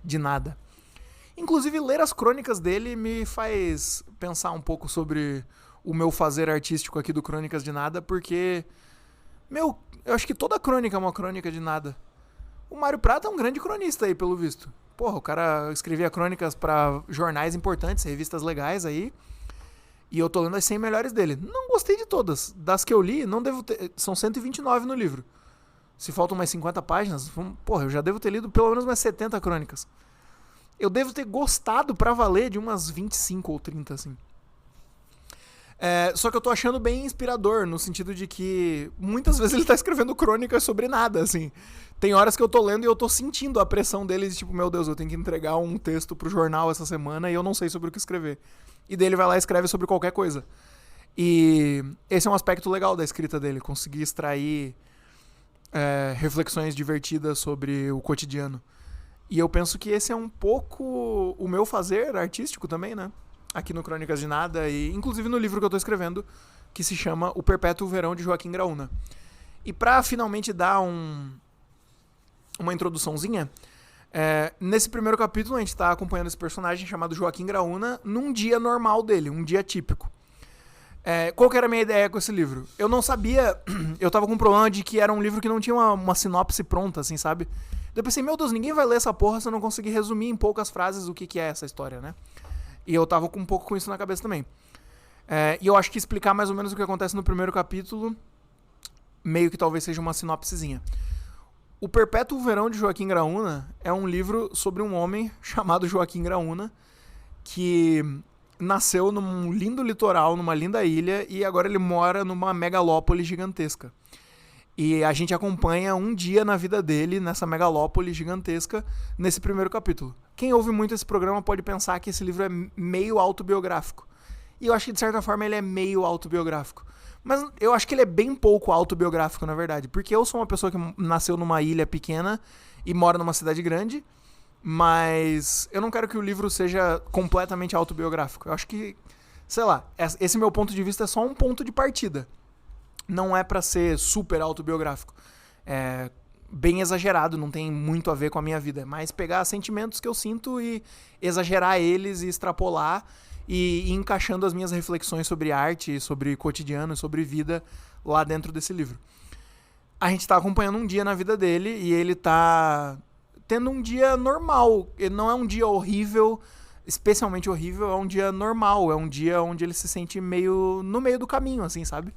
de nada. Inclusive, ler as crônicas dele me faz pensar um pouco sobre o meu fazer artístico aqui do Crônicas de Nada, porque, eu acho que toda crônica é uma crônica de nada. O Mário Prata é um grande cronista aí, pelo visto. Porra, o cara escrevia crônicas pra jornais importantes, revistas legais aí, e eu tô lendo as 100 melhores dele. Não gostei de todas. Das que eu li, não devo ter... São 129 no livro. Se faltam umas 50 páginas, porra, eu já devo ter lido pelo menos umas 70 crônicas. Eu devo ter gostado pra valer de umas 25 ou 30, assim. Só que eu tô achando bem inspirador, no sentido de que muitas vezes ele tá escrevendo crônicas sobre nada, assim. Tem horas que eu tô lendo e eu tô sentindo a pressão dele de tipo, meu Deus, eu tenho que entregar um texto pro jornal essa semana e eu não sei sobre o que escrever. E daí ele vai lá e escreve sobre qualquer coisa. E esse é um aspecto legal da escrita dele, conseguir extrair reflexões divertidas sobre o cotidiano. E eu penso que esse é um pouco o meu fazer artístico também, né? Aqui no Crônicas de Nada e inclusive no livro que eu tô escrevendo, que se chama O Perpétuo Verão de Joaquim Graúna. E pra finalmente dar uma introduçãozinha, nesse primeiro capítulo a gente tá acompanhando esse personagem chamado Joaquim Graúna num dia normal dele, um dia típico. Qual que era a minha ideia com esse livro? Eu não sabia, eu tava com um problema de que era um livro que não tinha uma sinopse pronta, assim, sabe? Eu pensei, meu Deus, ninguém vai ler essa porra se eu não conseguir resumir em poucas frases o que é essa história, né? E eu tava com um pouco com isso na cabeça também. E eu acho que explicar mais ou menos o que acontece no primeiro capítulo, meio que talvez seja uma sinopsezinha. O Perpétuo Verão de Joaquim Graúna é um livro sobre um homem chamado Joaquim Graúna, que nasceu num lindo litoral, numa linda ilha, e agora ele mora numa megalópole gigantesca. E a gente acompanha um dia na vida dele, nessa megalópole gigantesca, nesse primeiro capítulo. Quem ouve muito esse programa pode pensar que esse livro é meio autobiográfico. E eu acho que, de certa forma, ele é meio autobiográfico. Mas eu acho que ele é bem pouco autobiográfico, na verdade. Porque eu sou uma pessoa que nasceu numa ilha pequena e mora numa cidade grande, mas eu não quero que o livro seja completamente autobiográfico. Eu acho que, sei lá, esse meu ponto de vista é só um ponto de partida. Não é pra ser super autobiográfico. É bem exagerado, não tem muito a ver com a minha vida. É mais pegar sentimentos que eu sinto e exagerar eles e extrapolar e ir encaixando as minhas reflexões sobre arte, sobre cotidiano, sobre vida lá dentro desse livro. A gente tá acompanhando um dia na vida dele e ele tá tendo um dia normal. Ele não é um dia horrível, especialmente horrível, é um dia normal. É um dia onde ele se sente meio no meio do caminho, assim, sabe?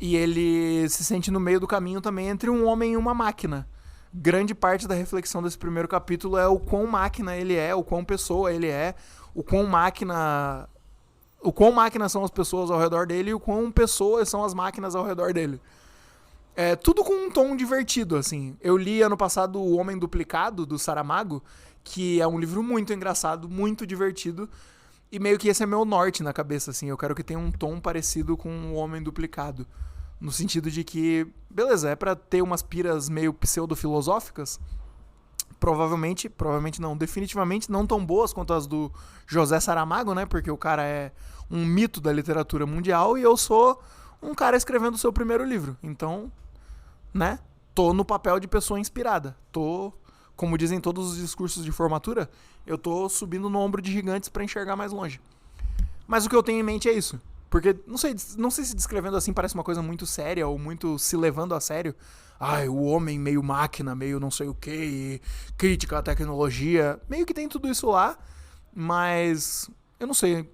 E ele se sente no meio do caminho também entre um homem e uma máquina. Grande parte da reflexão desse primeiro capítulo é o quão máquina ele é, o quão pessoa ele é, o quão máquina são as pessoas ao redor dele e o quão pessoas são as máquinas ao redor dele. Tudo com um tom divertido, assim. Eu li ano passado O Homem Duplicado, do Saramago, que é um livro muito engraçado, muito divertido, e meio que esse é meu norte na cabeça, assim. Eu quero que tenha um tom parecido com O Homem Duplicado. No sentido de que, beleza, é pra ter umas piras meio pseudo-filosóficas, provavelmente não, definitivamente não tão boas quanto as do José Saramago, né? Porque o cara é um mito da literatura mundial e eu sou um cara escrevendo o seu primeiro livro. Então, né? Tô no papel de pessoa inspirada. Tô, como dizem todos os discursos de formatura, eu tô subindo no ombro de gigantes pra enxergar mais longe. Mas o que eu tenho em mente é isso. Porque, não sei se descrevendo assim parece uma coisa muito séria ou muito se levando a sério. Ai, o homem meio máquina, meio não sei o que, crítica à tecnologia. Meio que tem tudo isso lá, mas eu não sei,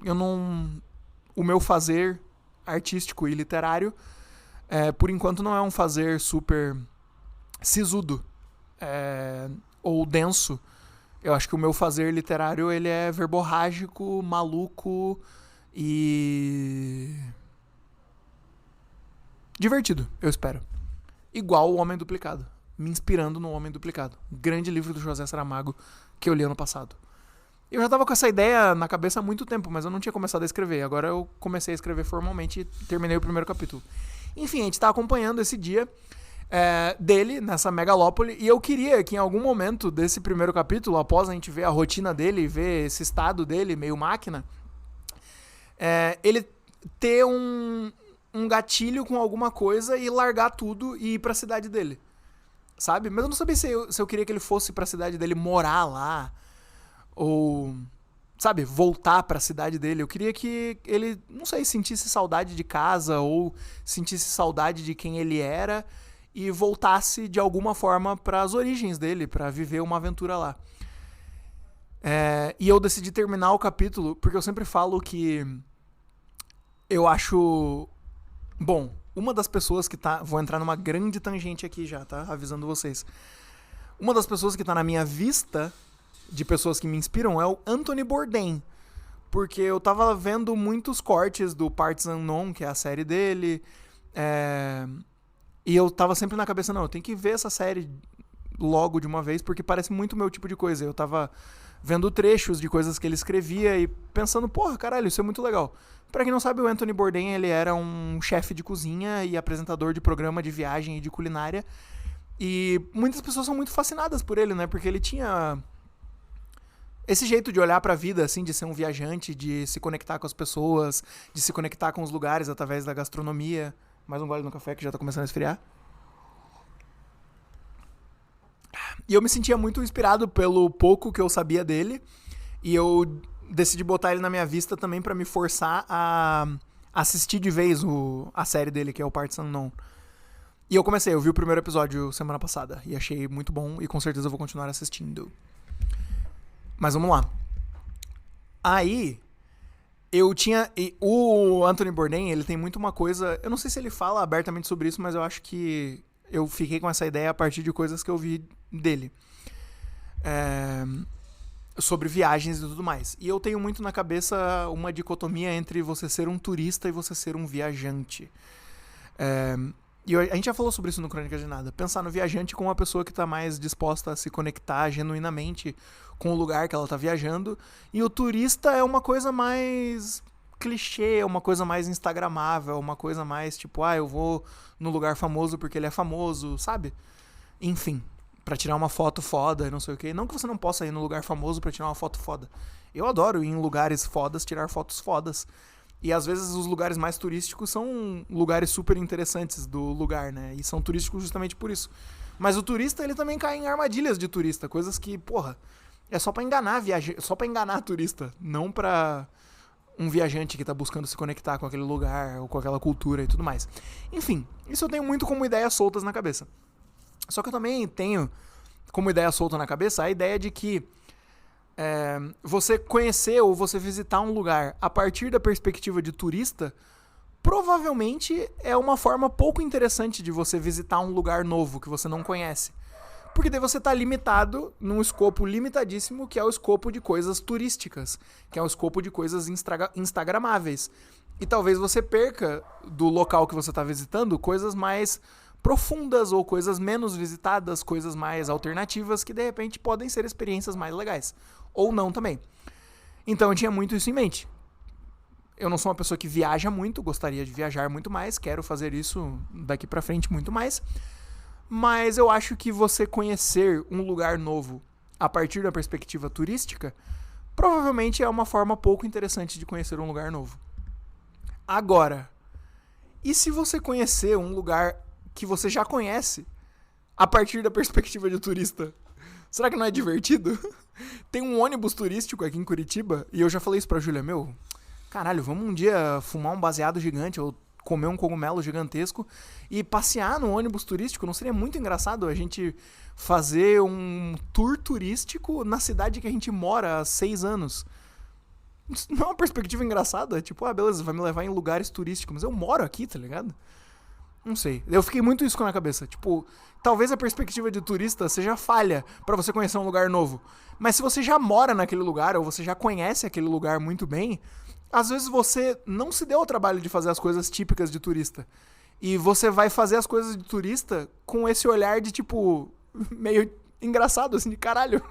o meu fazer artístico e literário, por enquanto não é um fazer super sisudo ou denso. Eu acho que o meu fazer literário ele é verborrágico, maluco e divertido, eu espero. Igual O Homem Duplicado, me inspirando no Homem Duplicado, um grande livro do José Saramago que eu li ano passado. Eu já tava com essa ideia na cabeça há muito tempo, mas eu não tinha começado a escrever. Agora eu comecei a escrever formalmente e terminei o primeiro capítulo. Enfim, a gente tá acompanhando esse dia dele nessa megalópole, e eu queria que em algum momento desse primeiro capítulo, após a gente ver a rotina dele, ver esse estado dele, meio máquina, ele ter um gatilho com alguma coisa e largar tudo e ir pra cidade dele. Sabe? Mas eu não sabia se eu queria que ele fosse pra cidade dele morar lá. Ou, sabe, voltar pra cidade dele. Eu queria que ele, não sei, sentisse saudade de casa ou sentisse saudade de quem ele era e voltasse de alguma forma pras origens dele, pra viver uma aventura lá. E eu decidi terminar o capítulo porque eu sempre falo que eu acho... Bom, uma das pessoas que tá... Vou entrar numa grande tangente aqui já, tá? Avisando vocês. Uma das pessoas que tá na minha vista de pessoas que me inspiram é o Anthony Bourdain. Porque eu tava vendo muitos cortes do Parts Unknown, que é a série dele. E eu tava sempre na cabeça, não, eu tenho que ver essa série logo de uma vez, porque parece muito meu tipo de coisa. Eu tava vendo trechos de coisas que ele escrevia e pensando, porra, caralho, isso é muito legal. Pra quem não sabe, o Anthony Bourdain, ele era um chefe de cozinha e apresentador de programa de viagem e de culinária. E muitas pessoas são muito fascinadas por ele, né? Porque ele tinha esse jeito de olhar pra vida, assim, de ser um viajante, de se conectar com as pessoas, de se conectar com os lugares através da gastronomia. Mais um gole no café que já tá começando a esfriar. E eu me sentia muito inspirado pelo pouco que eu sabia dele. E eu decidi botar ele na minha vista também pra me forçar a assistir de vez a série dele, que é o Parts Unknown. E eu vi o primeiro episódio semana passada e achei muito bom e com certeza eu vou continuar assistindo. Mas vamos lá. Aí, eu tinha... O Anthony Bourdain, ele tem muito uma coisa... Eu não sei se ele fala abertamente sobre isso, mas eu acho que eu fiquei com essa ideia a partir de coisas que eu vi dele. Sobre viagens e tudo mais. E eu tenho muito na cabeça uma dicotomia entre você ser um turista e você ser um viajante. E a gente já falou sobre isso no Crônica de Nada. Pensar no viajante como uma pessoa que está mais disposta a se conectar genuinamente com o lugar que ela está viajando. E o turista é uma coisa mais clichê, é uma coisa mais instagramável, uma coisa mais tipo, eu vou no lugar famoso porque ele é famoso, sabe? Enfim, pra tirar uma foto foda e não sei o quê. Não que você não possa ir no lugar famoso pra tirar uma foto foda. Eu adoro ir em lugares fodas, tirar fotos fodas. E às vezes os lugares mais turísticos são lugares super interessantes do lugar, né? E são turísticos justamente por isso. Mas o turista, ele também cai em armadilhas de turista. Coisas que, porra, é só pra enganar só pra enganar turista. Não pra um viajante que tá buscando se conectar com aquele lugar ou com aquela cultura e tudo mais. Enfim, isso eu tenho muito como ideias soltas na cabeça. Só que eu também tenho como ideia solta na cabeça a ideia de que você conhecer ou você visitar um lugar a partir da perspectiva de turista provavelmente é uma forma pouco interessante de você visitar um lugar novo que você não conhece. Porque daí você está limitado num escopo limitadíssimo, que é o escopo de coisas turísticas, que é o escopo de coisas instagramáveis. E talvez você perca do local que você está visitando coisas mais profundas ou coisas menos visitadas, coisas mais alternativas que de repente podem ser experiências mais legais. Ou não também. Então eu tinha muito isso em mente. Eu não sou uma pessoa que viaja muito, gostaria de viajar muito mais, quero fazer isso daqui pra frente muito mais. Mas eu acho que você conhecer um lugar novo a partir da perspectiva turística provavelmente é uma forma pouco interessante de conhecer um lugar novo. Agora, e se você conhecer um lugar que você já conhece a partir da perspectiva de turista? Será que não é divertido? Tem um ônibus turístico aqui em Curitiba e eu já falei isso pra Júlia, caralho, vamos um dia fumar um baseado gigante ou comer um cogumelo gigantesco e passear no ônibus turístico? Não seria muito engraçado a gente fazer um tour turístico na cidade que a gente mora há 6 anos? Isso não é uma perspectiva engraçada? Tipo, beleza, vai me levar em lugares turísticos, mas eu moro aqui, tá ligado? Não sei. Eu fiquei muito isso na cabeça. Tipo, talvez a perspectiva de turista seja falha pra você conhecer um lugar novo. Mas se você já mora naquele lugar ou você já conhece aquele lugar muito bem, às vezes você não se deu o trabalho de fazer as coisas típicas de turista. E você vai fazer as coisas de turista com esse olhar de, tipo, meio engraçado, assim, de caralho.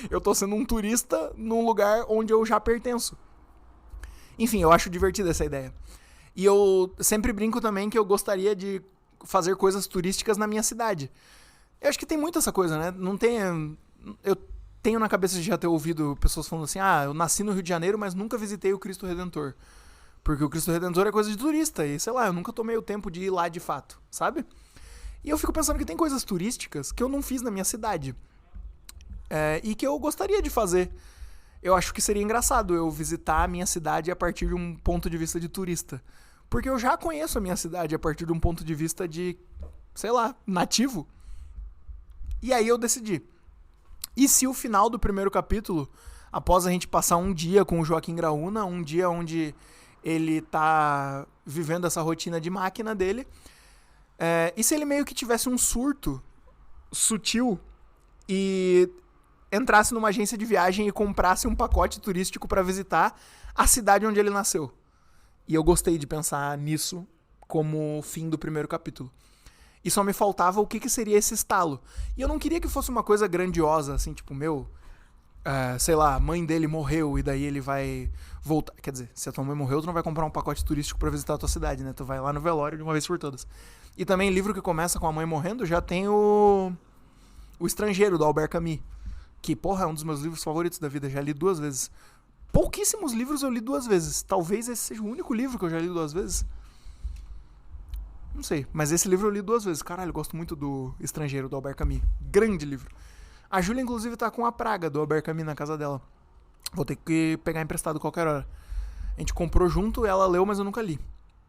Eu tô sendo um turista num lugar onde eu já pertenço. Enfim, eu acho divertida essa ideia. E eu sempre brinco também que eu gostaria de fazer coisas turísticas na minha cidade. Eu acho que tem muito essa coisa, né? Não tem... Eu tenho na cabeça de já ter ouvido pessoas falando assim, eu nasci no Rio de Janeiro, mas nunca visitei o Cristo Redentor. Porque o Cristo Redentor é coisa de turista. E, sei lá, eu nunca tomei o tempo de ir lá de fato, sabe? E eu fico pensando que tem coisas turísticas que eu não fiz na minha cidade. E que eu gostaria de fazer. Eu acho que seria engraçado eu visitar a minha cidade a partir de um ponto de vista de turista. Porque eu já conheço a minha cidade a partir de um ponto de vista de, sei lá, nativo. E aí eu decidi. E se o final do primeiro capítulo, após a gente passar um dia com o Joaquim Graúna, um dia onde ele tá vivendo essa rotina de máquina dele, e se ele meio que tivesse um surto sutil e entrasse numa agência de viagem e comprasse um pacote turístico para visitar a cidade onde ele nasceu. E eu gostei de pensar nisso como fim do primeiro capítulo. E só me faltava o que seria esse estalo. E eu não queria que fosse uma coisa grandiosa, assim, tipo, sei lá, a mãe dele morreu e daí ele vai voltar. Quer dizer, se a tua mãe morreu, tu não vai comprar um pacote turístico pra visitar a tua cidade, né? Tu vai lá no velório de uma vez por todas. E também, livro que começa com a mãe morrendo, já tem o Estrangeiro, do Albert Camus. Que, porra, é um dos meus livros favoritos da vida. Já li 2 vezes. Pouquíssimos livros eu li 2 vezes. Talvez esse seja o único livro que eu já li 2 vezes. Não sei, mas esse livro eu li 2 vezes. Caralho, eu gosto muito do Estrangeiro, do Albert Camus. Grande livro. A Júlia, inclusive, tá com A Praga, do Albert Camus, na casa dela. Vou ter que pegar emprestado qualquer hora. A gente comprou junto, ela leu, mas eu nunca li.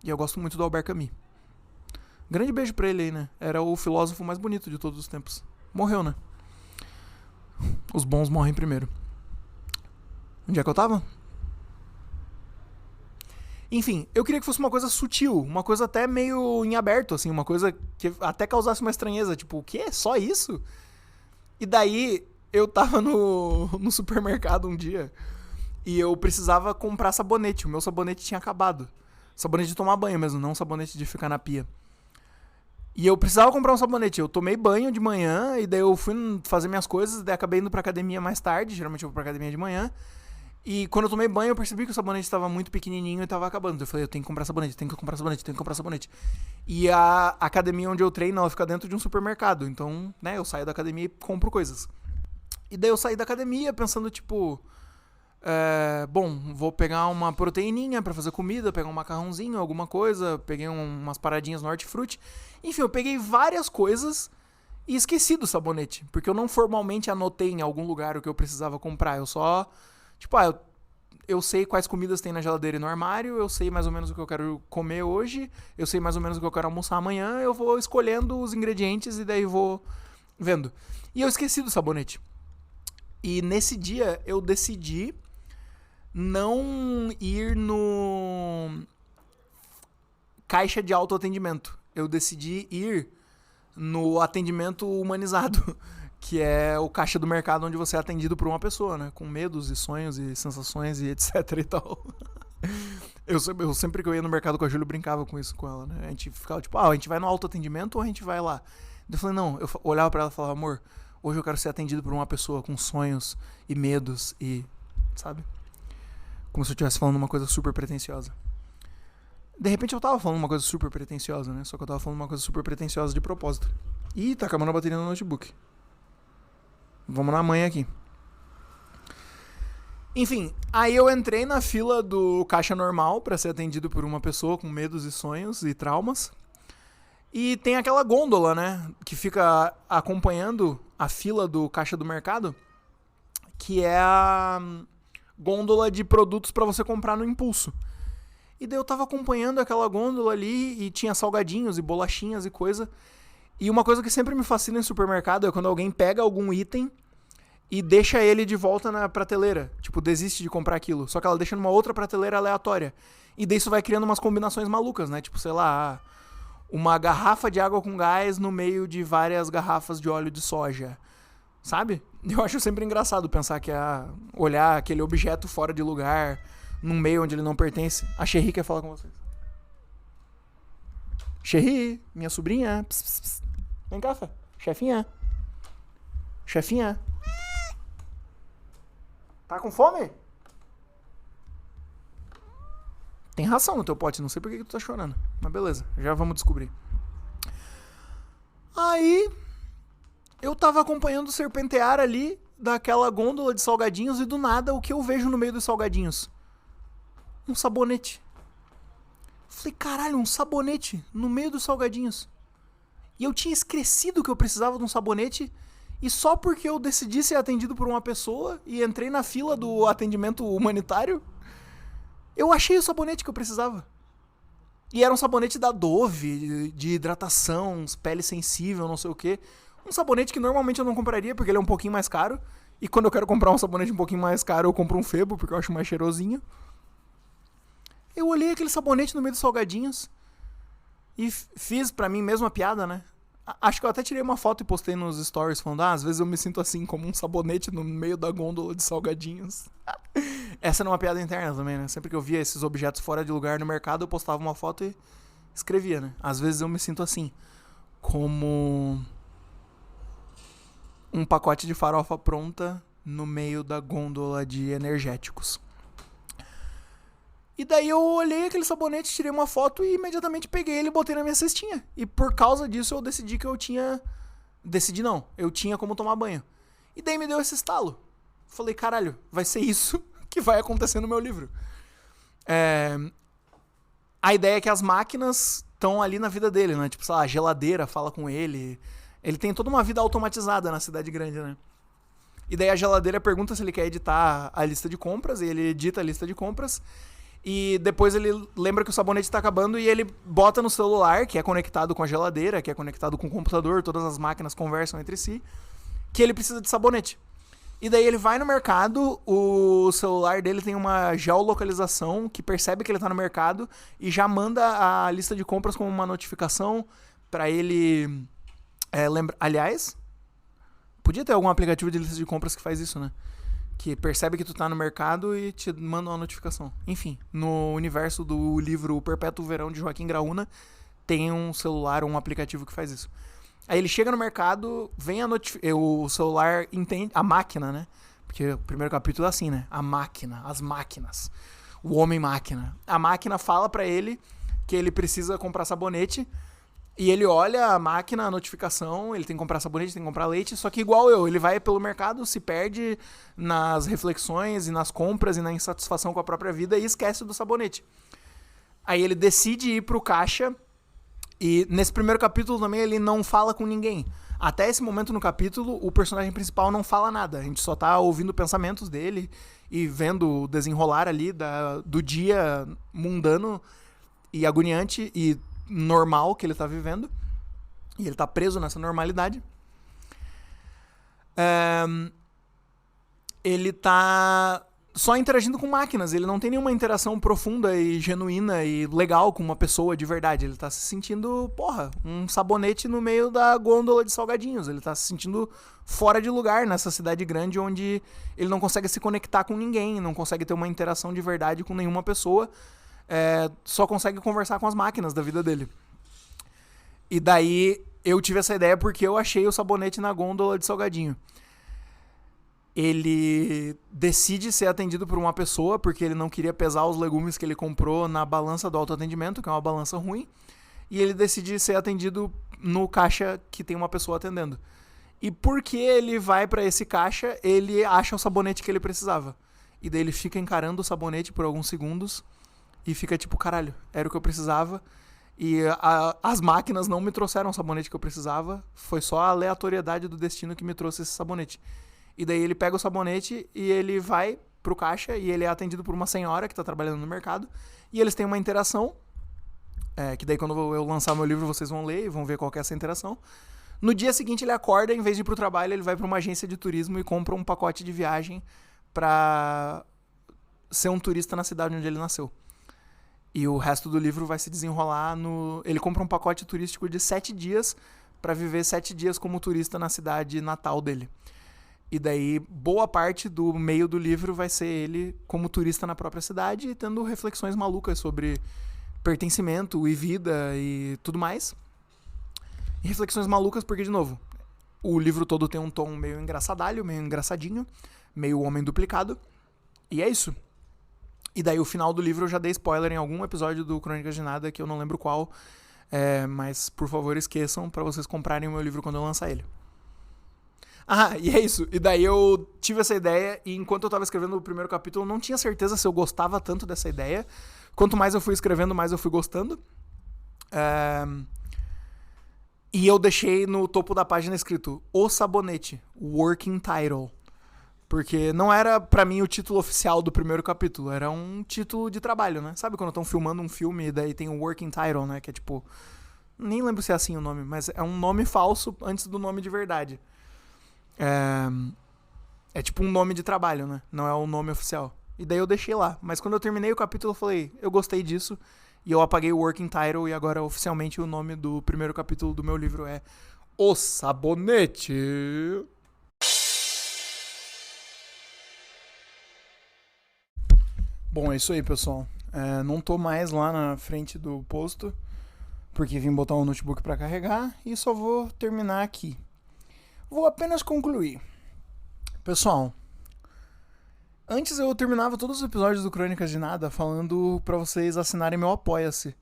E eu gosto muito do Albert Camus. Grande beijo pra ele aí, né? Era o filósofo mais bonito de todos os tempos. Morreu, né? Os bons morrem primeiro. Onde é que eu tava? Enfim, eu queria que fosse uma coisa sutil, uma coisa até meio em aberto, assim, uma coisa que até causasse uma estranheza, tipo, o quê? Só isso? E daí, eu tava no supermercado um dia e eu precisava comprar sabonete, o meu sabonete tinha acabado. Sabonete de tomar banho mesmo, não sabonete de ficar na pia. E eu precisava comprar um sabonete, eu tomei banho de manhã e daí eu fui fazer minhas coisas, daí acabei indo pra academia mais tarde, geralmente eu vou pra academia de manhã. E quando eu tomei banho, eu percebi que o sabonete estava muito pequenininho e estava acabando. Eu falei, eu tenho que comprar sabonete, tenho que comprar sabonete, tenho que comprar sabonete. E a academia onde eu treino, ela fica dentro de um supermercado. Então, né, eu saio da academia e compro coisas. E daí eu saí da academia pensando, tipo... bom, vou pegar uma proteininha pra fazer comida, pegar um macarrãozinho, alguma coisa. Peguei umas paradinhas no hortifruti. Enfim, eu peguei várias coisas e esqueci do sabonete. Porque eu não formalmente anotei em algum lugar o que eu precisava comprar. Eu só... Tipo, eu sei quais comidas tem na geladeira e no armário, eu sei mais ou menos o que eu quero comer hoje, eu sei mais ou menos o que eu quero almoçar amanhã, eu vou escolhendo os ingredientes e daí vou vendo. E eu esqueci do sabonete. E nesse dia eu decidi não ir no caixa de autoatendimento. Eu decidi ir no atendimento humanizado. Que é o caixa do mercado onde você é atendido por uma pessoa, né? Com medos e sonhos e sensações e etc e tal. Eu sempre que eu ia no mercado com a Júlia, eu brincava com isso com ela, né? A gente ficava tipo, a gente vai no autoatendimento ou a gente vai lá? Eu falei, não. Eu olhava pra ela e falava, amor, hoje eu quero ser atendido por uma pessoa com sonhos e medos e... Sabe? Como se eu estivesse falando uma coisa super pretensiosa. De repente eu tava falando uma coisa super pretensiosa, né? Só que eu tava falando uma coisa super pretensiosa de propósito. Ih, tá acabando a bateria no notebook. Vamos na manhã aqui. Enfim, aí eu entrei na fila do caixa normal pra ser atendido por uma pessoa com medos e sonhos e traumas. E tem aquela gôndola, né? Que fica acompanhando a fila do caixa do mercado. Que é a gôndola de produtos pra você comprar no impulso. E daí eu tava acompanhando aquela gôndola ali e tinha salgadinhos e bolachinhas e coisa. E uma coisa que sempre me fascina em supermercado é quando alguém pega algum item e deixa ele de volta na prateleira. Tipo, desiste de comprar aquilo. Só que ela deixa numa outra prateleira aleatória. E daí isso vai criando umas combinações malucas, né? Tipo, sei lá, uma garrafa de água com gás no meio de várias garrafas de óleo de soja. Sabe? Eu acho sempre engraçado pensar que olhar aquele objeto fora de lugar, num meio onde ele não pertence. A Sherry quer falar com vocês. Sherry, minha sobrinha. Pss, pss, pss. Vem cá, Fê. Chefinha. Chefinha. Tá com fome? Tem ração no teu pote, não sei por que tu tá chorando. Mas beleza, já vamos descobrir. Aí, eu tava acompanhando o serpentear ali, daquela gôndola de salgadinhos, e do nada, o que eu vejo no meio dos salgadinhos? Um sabonete. Falei, caralho, um sabonete no meio dos salgadinhos. E eu tinha esquecido que eu precisava de um sabonete. E só porque eu decidi ser atendido por uma pessoa e entrei na fila do atendimento humanitário, eu achei o sabonete que eu precisava. E era um sabonete da Dove, de hidratação, pele sensível, não sei o quê. Um sabonete que normalmente eu não compraria, porque ele é um pouquinho mais caro. E quando eu quero comprar um sabonete um pouquinho mais caro, eu compro um Febo, porque eu acho mais cheirosinho. Eu olhei aquele sabonete no meio dos salgadinhos e fiz pra mim mesmo a piada, né? Acho que eu até tirei uma foto e postei nos stories falando, às vezes eu me sinto assim, como um sabonete no meio da gôndola de salgadinhos. Essa era uma piada interna também, né? Sempre que eu via esses objetos fora de lugar no mercado, eu postava uma foto e escrevia, né? Às vezes eu me sinto assim, como um pacote de farofa pronta no meio da gôndola de energéticos. E daí eu olhei aquele sabonete, tirei uma foto e imediatamente peguei ele e botei na minha cestinha. E por causa disso eu decidi que eu tinha... Decidi não, eu tinha como tomar banho. E daí me deu esse estalo. Falei, caralho, vai ser isso que vai acontecer no meu livro. A ideia é que as máquinas estão ali na vida dele, né? Tipo, sei lá, a geladeira fala com ele. Ele tem toda uma vida automatizada na cidade grande, né? E daí a geladeira pergunta se ele quer editar a lista de compras, e ele edita a lista de compras. E depois ele lembra que o sabonete tá acabando e ele bota no celular, que é conectado com a geladeira, que é conectado com o computador, todas as máquinas conversam entre si, que ele precisa de sabonete. E daí ele vai no mercado, o celular dele tem uma geolocalização que percebe que ele tá no mercado e já manda a lista de compras como uma notificação pra ele lembrar. Aliás, podia ter algum aplicativo de lista de compras que faz isso, né? Que percebe que tu tá no mercado e te manda uma notificação. Enfim, no universo do livro O Perpétuo Verão de Joaquim Graúna, tem um celular, um aplicativo que faz isso. Aí ele chega no mercado, vem o celular entende, a máquina, né? Porque o primeiro capítulo é assim, né? A máquina, as máquinas, o homem-máquina. A máquina fala pra ele que ele precisa comprar sabonete. E ele olha a máquina, a notificação, ele tem que comprar sabonete, tem que comprar leite, só que igual eu, ele vai pelo mercado, se perde nas reflexões e nas compras e na insatisfação com a própria vida e esquece do sabonete. Aí ele decide ir pro caixa e nesse primeiro capítulo também ele não fala com ninguém. Até esse momento no capítulo, o personagem principal não fala nada, a gente só tá ouvindo pensamentos dele e vendo o desenrolar ali do dia mundano e agoniante e normal que ele tá vivendo. E ele tá preso nessa normalidade. Ele tá só interagindo com máquinas. Ele não tem nenhuma interação profunda e genuína e legal com uma pessoa de verdade. Ele tá se sentindo, um sabonete no meio da gôndola de salgadinhos. Ele tá se sentindo fora de lugar nessa cidade grande onde ele não consegue se conectar com ninguém, não consegue ter uma interação de verdade com nenhuma pessoa. Só consegue conversar com as máquinas da vida dele. E daí eu tive essa ideia porque eu achei o sabonete na gôndola de salgadinho. Ele decide ser atendido por uma pessoa porque ele não queria pesar os legumes que ele comprou na balança do autoatendimento, que é uma balança ruim. E ele decide ser atendido no caixa que tem uma pessoa atendendo. E porque ele vai pra esse caixa, ele acha o sabonete que ele precisava. E daí ele fica encarando o sabonete por alguns segundos e fica tipo, caralho, era o que eu precisava. E as máquinas não me trouxeram o sabonete que eu precisava. Foi só a aleatoriedade do destino que me trouxe esse sabonete. E daí ele pega o sabonete e ele vai pro caixa e ele é atendido por uma senhora que tá trabalhando no mercado. E eles têm uma interação, que daí quando eu lançar meu livro vocês vão ler e vão ver qual que é essa interação. No dia seguinte ele acorda, em vez de ir pro trabalho, ele vai pra uma agência de turismo e compra um pacote de viagem pra ser um turista na cidade onde ele nasceu. E o resto do livro vai se desenrolar no... Ele compra um pacote turístico de 7 dias pra viver 7 dias como turista na cidade natal dele. E daí, boa parte do meio do livro vai ser ele como turista na própria cidade e tendo reflexões malucas sobre pertencimento e vida e tudo mais. E reflexões malucas porque, de novo, o livro todo tem um tom meio engraçadalho, meio engraçadinho, meio homem duplicado. E é isso. E daí o final do livro eu já dei spoiler em algum episódio do Crônicas de Nada, que eu não lembro qual. Mas, por favor, esqueçam pra vocês comprarem o meu livro quando eu lançar ele. E é isso. E daí eu tive essa ideia e enquanto eu tava escrevendo o primeiro capítulo eu não tinha certeza se eu gostava tanto dessa ideia. Quanto mais eu fui escrevendo, mais eu fui gostando. E eu deixei no topo da página escrito O Sabonete, Working Title. Porque não era pra mim o título oficial do primeiro capítulo, era um título de trabalho, né? Sabe quando estão filmando um filme e daí tem o Working Title, né? Que é tipo... Nem lembro se é assim o nome, mas é um nome falso antes do nome de verdade. É tipo um nome de trabalho, né? Não é o nome oficial. E daí eu deixei lá. Mas quando eu terminei o capítulo, eu falei, eu gostei disso. E eu apaguei o Working Title e agora oficialmente o nome do primeiro capítulo do meu livro é O Sabonete. Bom, é isso aí, pessoal. Não tô mais lá na frente do posto, porque vim botar o notebook pra carregar e só vou terminar aqui. Vou apenas concluir. Pessoal, antes eu terminava todos os episódios do Crônicas de Nada falando pra vocês assinarem meu Apoia-se.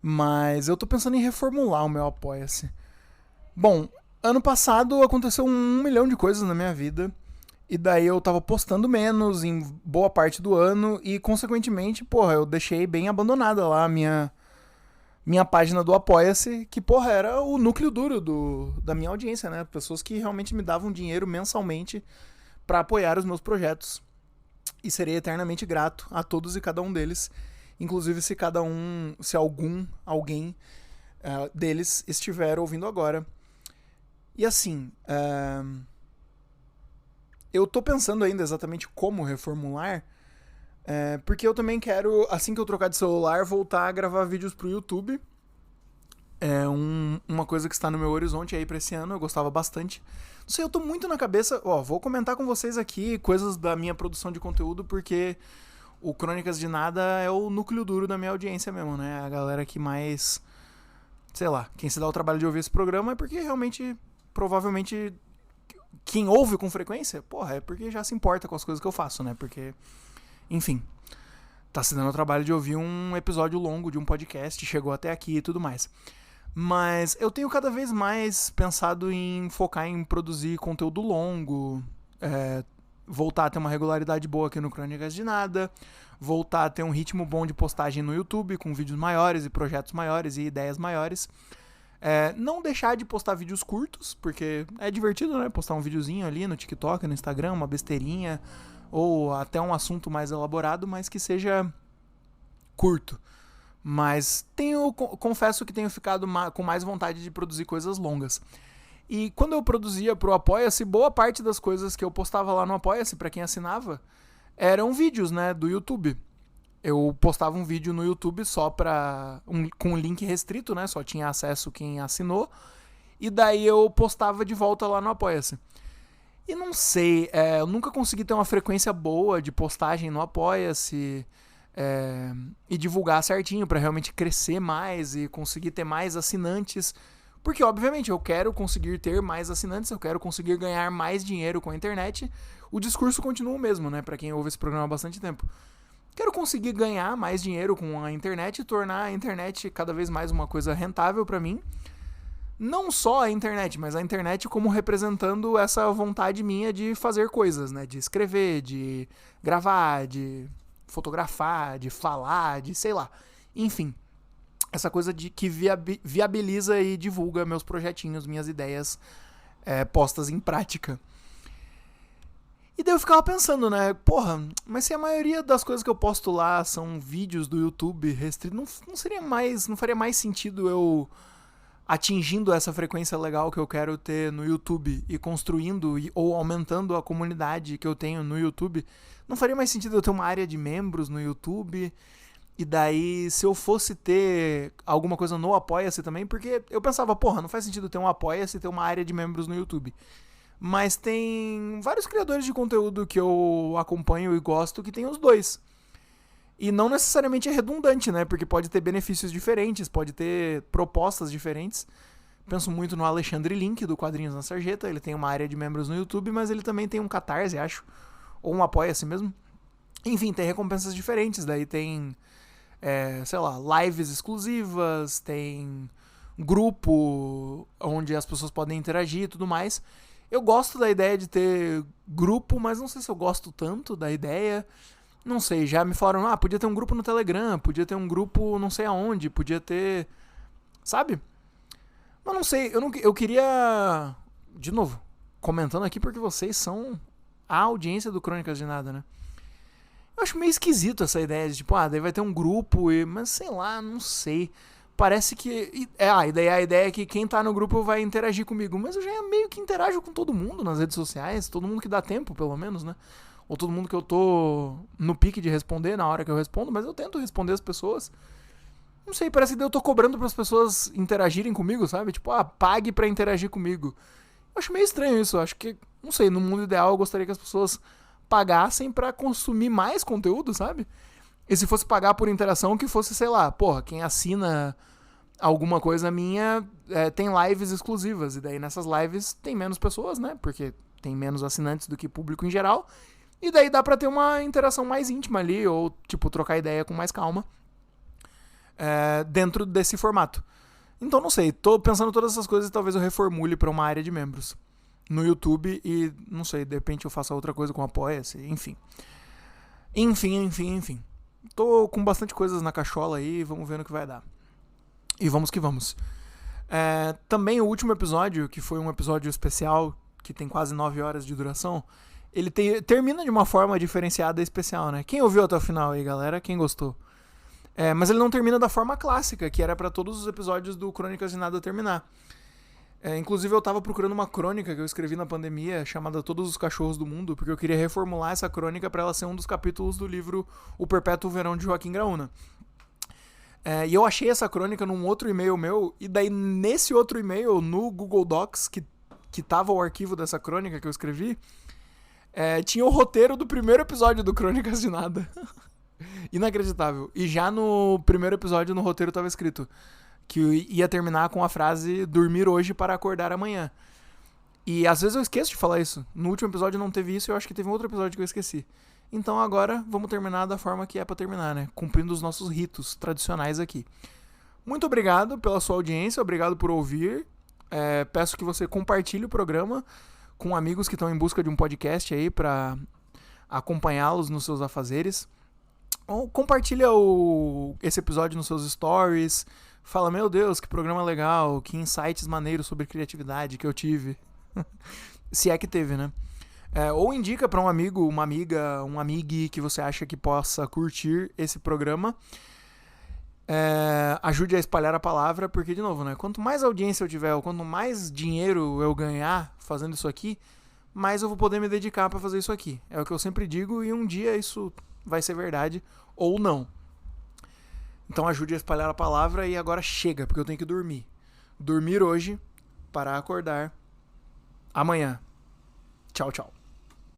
Mas eu tô pensando em reformular o meu Apoia-se. Bom, ano passado aconteceu 1 milhão de coisas na minha vida. E daí eu tava postando menos em boa parte do ano e, consequentemente, eu deixei bem abandonada lá a minha página do Apoia-se, que, era o núcleo duro da minha audiência, né? Pessoas que realmente me davam dinheiro mensalmente pra apoiar os meus projetos. E serei eternamente grato a todos e cada um deles, inclusive se alguém deles estiver ouvindo agora. E assim... eu tô pensando ainda exatamente como reformular, porque eu também quero, assim que eu trocar de celular, voltar a gravar vídeos pro YouTube. É uma coisa que está no meu horizonte aí pra esse ano, eu gostava bastante. Não sei, eu tô muito na cabeça... vou comentar com vocês aqui coisas da minha produção de conteúdo, porque o Crônicas de Nada é o núcleo duro da minha audiência mesmo, né? A galera que mais... Sei lá, quem se dá o trabalho de ouvir esse programa é porque realmente, provavelmente... Quem ouve com frequência, é porque já se importa com as coisas que eu faço, né? Porque, enfim, tá se dando o trabalho de ouvir um episódio longo de um podcast, chegou até aqui e tudo mais. Mas eu tenho cada vez mais pensado em focar em produzir conteúdo longo, voltar a ter uma regularidade boa aqui no Crônicas de Nada, voltar a ter um ritmo bom de postagem no YouTube, com vídeos maiores e projetos maiores e ideias maiores. Não deixar de postar vídeos curtos, porque é divertido, né? Postar um videozinho ali no TikTok, no Instagram, uma besteirinha, ou até um assunto mais elaborado, mas que seja curto. Mas confesso que tenho ficado com mais vontade de produzir coisas longas. E quando eu produzia pro Apoia-se, boa parte das coisas que eu postava lá no Apoia-se, pra quem assinava, eram vídeos, né, do YouTube. Eu postava um vídeo no YouTube só com um link restrito, né? Só tinha acesso quem assinou. E daí eu postava de volta lá no Apoia-se. E não sei, eu nunca consegui ter uma frequência boa de postagem no Apoia-se e divulgar certinho pra realmente crescer mais e conseguir ter mais assinantes. Porque, obviamente, eu quero conseguir ter mais assinantes, eu quero conseguir ganhar mais dinheiro com a internet. O discurso continua o mesmo, né? Pra quem ouve esse programa há bastante tempo. Quero conseguir ganhar mais dinheiro com a internet e tornar a internet cada vez mais uma coisa rentável pra mim. Não só a internet, mas a internet como representando essa vontade minha de fazer coisas, né? De escrever, de gravar, de fotografar, de falar, de sei lá. Enfim, essa coisa que viabiliza e divulga meus projetinhos, minhas ideias postas em prática. E daí eu ficava pensando, né? Mas se a maioria das coisas que eu posto lá são vídeos do YouTube restritos, não faria mais sentido eu atingindo essa frequência legal que eu quero ter no YouTube e construindo ou aumentando a comunidade que eu tenho no YouTube? Não faria mais sentido eu ter uma área de membros no YouTube? E daí, se eu fosse ter alguma coisa no Apoia-se também, porque eu pensava, não faz sentido ter um Apoia-se e ter uma área de membros no YouTube. Mas tem vários criadores de conteúdo que eu acompanho e gosto que tem os dois. E não necessariamente é redundante, né? Porque pode ter benefícios diferentes, pode ter propostas diferentes. Penso muito no Alexandre Link, do Quadrinhos na Sarjeta. Ele tem uma área de membros no YouTube, mas ele também tem um Catarse, acho. Ou um Apoia-se mesmo. Enfim, tem recompensas diferentes. Daí tem, lives exclusivas, tem grupo onde as pessoas podem interagir e tudo mais. Eu gosto da ideia de ter grupo, mas não sei se eu gosto tanto da ideia. Não sei, já me falaram, podia ter um grupo no Telegram, podia ter um grupo não sei aonde, podia ter... Sabe? Mas não sei, eu queria... De novo, comentando aqui porque vocês são a audiência do Crônicas de Nada, né? Eu acho meio esquisito essa ideia de, tipo, daí vai ter um grupo, mas sei lá, não sei. Parece que... e daí a ideia é que quem tá no grupo vai interagir comigo. Mas eu já meio que interajo com todo mundo nas redes sociais, todo mundo que dá tempo, pelo menos, né? Ou todo mundo que eu tô no pique de responder na hora que eu respondo, mas eu tento responder as pessoas. Não sei, parece que eu tô cobrando para as pessoas interagirem comigo, sabe? Tipo, pague pra interagir comigo. Eu acho meio estranho isso, eu acho que, não sei, no mundo ideal eu gostaria que as pessoas pagassem pra consumir mais conteúdo, sabe? E se fosse pagar por interação, que fosse, sei lá, quem assina alguma coisa minha tem lives exclusivas. E daí nessas lives tem menos pessoas, né? Porque tem menos assinantes do que público em geral. E daí dá pra ter uma interação mais íntima ali, ou, tipo, trocar ideia com mais calma dentro desse formato. Então, não sei, tô pensando todas essas coisas e talvez eu reformule pra uma área de membros no YouTube e, não sei, de repente eu faça outra coisa com Apoia-se, enfim. Enfim. Tô com bastante coisas na cachola aí, vamos ver no que vai dar. E vamos que vamos. Também o último episódio, que foi um episódio especial, que tem quase 9 horas de duração, ele termina de uma forma diferenciada e especial, né? Quem ouviu até o final aí, galera? Quem gostou? Mas ele não termina da forma clássica, que era pra todos os episódios do Crônicas de Nada terminar. Inclusive eu tava procurando uma crônica que eu escrevi na pandemia, chamada Todos os Cachorros do Mundo, porque eu queria reformular essa crônica pra ela ser um dos capítulos do livro O Perpétuo Verão de Joaquim Graúna. E eu achei essa crônica num outro e-mail meu, e daí nesse outro e-mail, no Google Docs, que tava o arquivo dessa crônica que eu escrevi, tinha o roteiro do primeiro episódio do Crônicas de Nada. Inacreditável. E já no primeiro episódio, no roteiro, tava escrito que ia terminar com a frase dormir hoje para acordar amanhã. E às vezes eu esqueço de falar isso. No último episódio não teve isso e eu acho que teve um outro episódio que eu esqueci. Então agora vamos terminar da forma que é pra terminar, né? Cumprindo os nossos ritos tradicionais aqui. Muito obrigado pela sua audiência, obrigado por ouvir. Peço que você compartilhe o programa com amigos que estão em busca de um podcast aí pra acompanhá-los nos seus afazeres. Ou compartilha esse episódio nos seus stories. Fala, meu Deus, que programa legal, que insights maneiros sobre criatividade que eu tive. Se é que teve, né? Ou indica pra um amigo, uma amiga, um amigue que você acha que possa curtir esse programa. Ajude a espalhar a palavra, porque, de novo, né? Quanto mais audiência eu tiver, ou quanto mais dinheiro eu ganhar fazendo isso aqui, mais eu vou poder me dedicar pra fazer isso aqui. É o que eu sempre digo e um dia isso vai ser verdade ou não. Então ajude a espalhar a palavra e agora chega, porque eu tenho que dormir. Dormir hoje para acordar amanhã. Tchau, tchau.